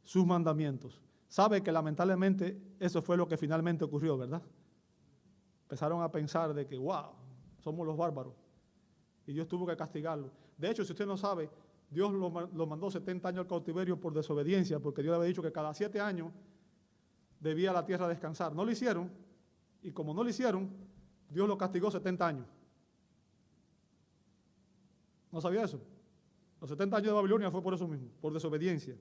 sus mandamientos. Sabe que lamentablemente eso fue lo que finalmente ocurrió, ¿verdad? Empezaron a pensar de que, wow, somos los bárbaros. Y Dios tuvo que castigarlos. De hecho, si usted no sabe, Dios lo mandó 70 años al cautiverio por desobediencia, porque Dios le había dicho que cada 7 años debía la tierra descansar. No lo hicieron, y como no lo hicieron, Dios lo castigó 70 años. ¿No sabía eso? Los 70 años de Babilonia fue por eso mismo, por desobediencia.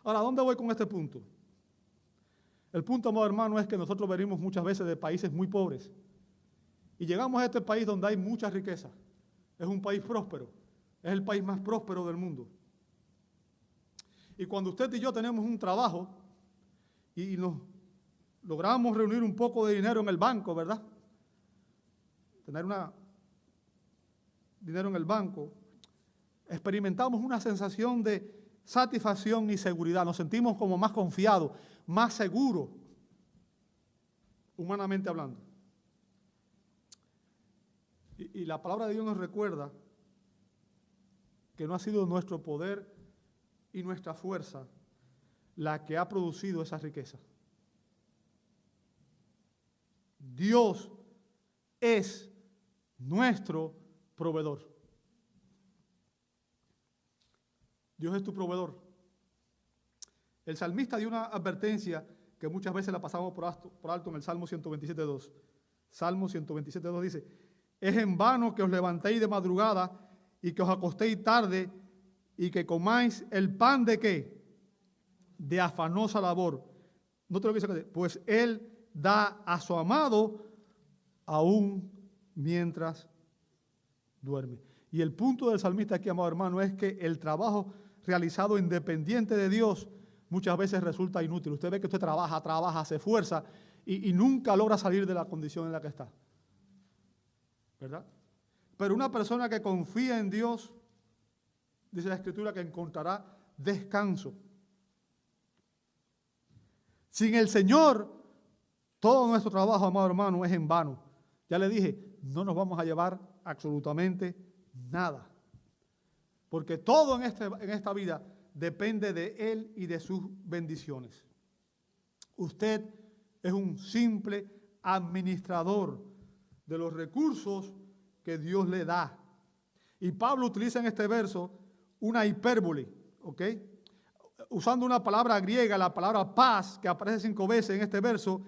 Ahora, ¿a dónde voy con este punto? El punto, amado hermano, es que nosotros venimos muchas veces de países muy pobres y llegamos a este país donde hay mucha riqueza. Es un país próspero, es el país más próspero del mundo. Y cuando usted y yo tenemos un trabajo y nos logramos reunir un poco de dinero en el banco, ¿verdad? Tener dinero en el banco, experimentamos una sensación de satisfacción y seguridad. Nos sentimos como más confiados, más seguros, humanamente hablando. Y la palabra de Dios nos recuerda que no ha sido nuestro poder y nuestra fuerza la que ha producido esa riqueza. Dios es nuestro proveedor. Dios es tu proveedor. El salmista dio una advertencia que muchas veces la pasamos por alto en el Salmo 127.2. Salmo 127.2 dice, es en vano que os levantéis de madrugada y que os acostéis tarde y que comáis el pan de ¿qué? De afanosa labor. No te lo dice, pues Él da a su amado aún mientras duerme. Y el punto del salmista aquí, amado hermano, es que el trabajo realizado independiente de Dios muchas veces resulta inútil. Usted ve que usted trabaja, se esfuerza y nunca logra salir de la condición en la que está. ¿Verdad? Pero una persona que confía en Dios, dice la Escritura, que encontrará descanso. Sin el Señor, todo nuestro trabajo, amado hermano, es en vano. Ya le dije, no nos vamos a llevar absolutamente nada. Porque todo en esta vida depende de Él y de sus bendiciones. Usted es un simple administrador de los recursos que Dios le da. Y Pablo utiliza en este verso una hipérbole, ¿ok? Usando una palabra griega, la palabra paz, que aparece 5 veces en este verso,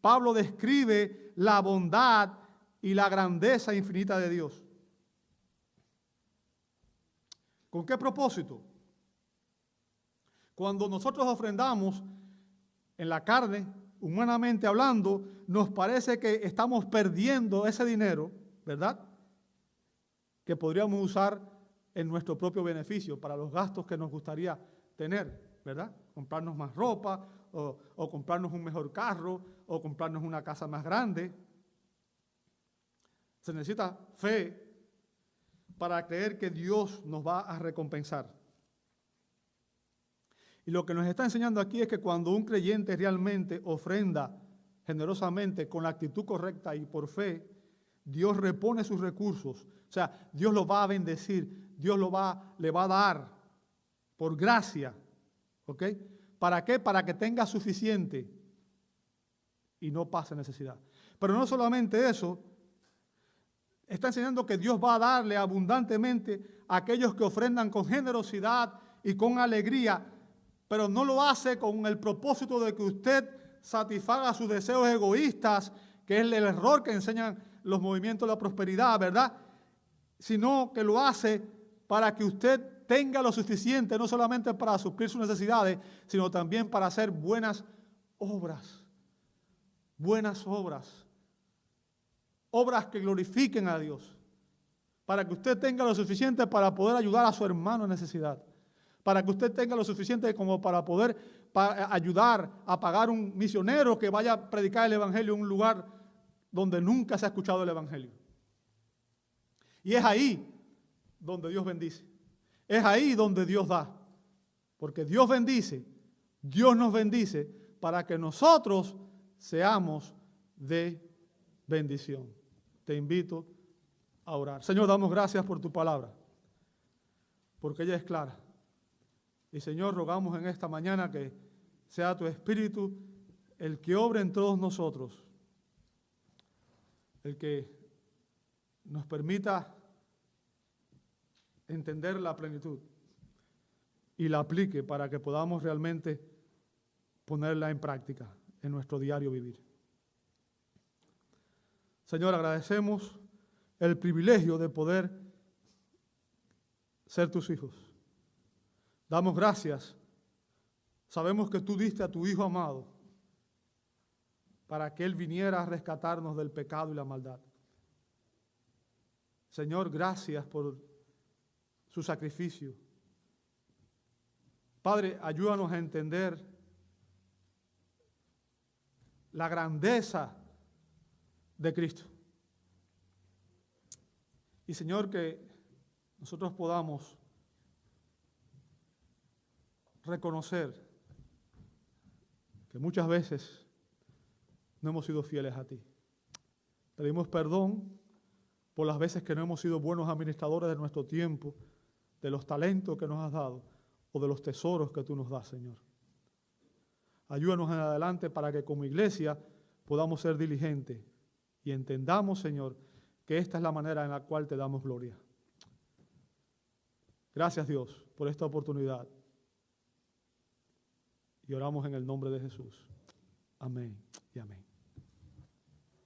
Pablo describe la bondad y la grandeza infinita de Dios. ¿Con qué propósito? Cuando nosotros ofrendamos en la carne, humanamente hablando, nos parece que estamos perdiendo ese dinero, ¿verdad? Que podríamos usar en nuestro propio beneficio para los gastos que nos gustaría tener, ¿verdad? Comprarnos más ropa o comprarnos un mejor carro o comprarnos una casa más grande. Se necesita fe para creer que Dios nos va a recompensar. Y lo que nos está enseñando aquí es que cuando un creyente realmente ofrenda generosamente con la actitud correcta y por fe, Dios repone sus recursos. O sea, Dios lo va a bendecir, Dios le va a dar por gracia, ¿ok? ¿Para qué? Para que tenga suficiente y no pase necesidad. Pero no solamente eso, está enseñando que Dios va a darle abundantemente a aquellos que ofrendan con generosidad y con alegría, pero no lo hace con el propósito de que usted satisfaga sus deseos egoístas, que es el error que enseñan los movimientos de la prosperidad, ¿verdad? Sino que lo hace para que usted tenga lo suficiente, no solamente para suplir sus necesidades, sino también para hacer buenas obras. Buenas obras. Obras que glorifiquen a Dios. Para que usted tenga lo suficiente para poder ayudar a su hermano en necesidad. Para que usted tenga lo suficiente como para poder ayudar a pagar un misionero que vaya a predicar el evangelio en un lugar donde nunca se ha escuchado el evangelio. Y es ahí donde Dios bendice. Es ahí donde Dios da. Porque Dios bendice, Dios nos bendice para que nosotros seamos de bendición. Te invito a orar. Señor, damos gracias por tu palabra, porque ella es clara. Y Señor, rogamos en esta mañana que sea tu Espíritu el que obre en todos nosotros, el que nos permita entender la plenitud y la aplique para que podamos realmente ponerla en práctica en nuestro diario vivir. Señor, agradecemos el privilegio de poder ser tus hijos. Damos gracias. Sabemos que tú diste a tu Hijo amado para que Él viniera a rescatarnos del pecado y la maldad. Señor, gracias por su sacrificio. Padre, ayúdanos a entender la grandeza de Cristo. Y Señor, que nosotros podamos reconocer que muchas veces no hemos sido fieles a ti. Pedimos perdón por las veces que no hemos sido buenos administradores de nuestro tiempo, de los talentos que nos has dado o de los tesoros que tú nos das, Señor. Ayúdanos en adelante para que como iglesia podamos ser diligentes y entendamos, Señor, que esta es la manera en la cual te damos gloria. Gracias, Dios, por esta oportunidad. Y oramos en el nombre de Jesús. Amén y amén.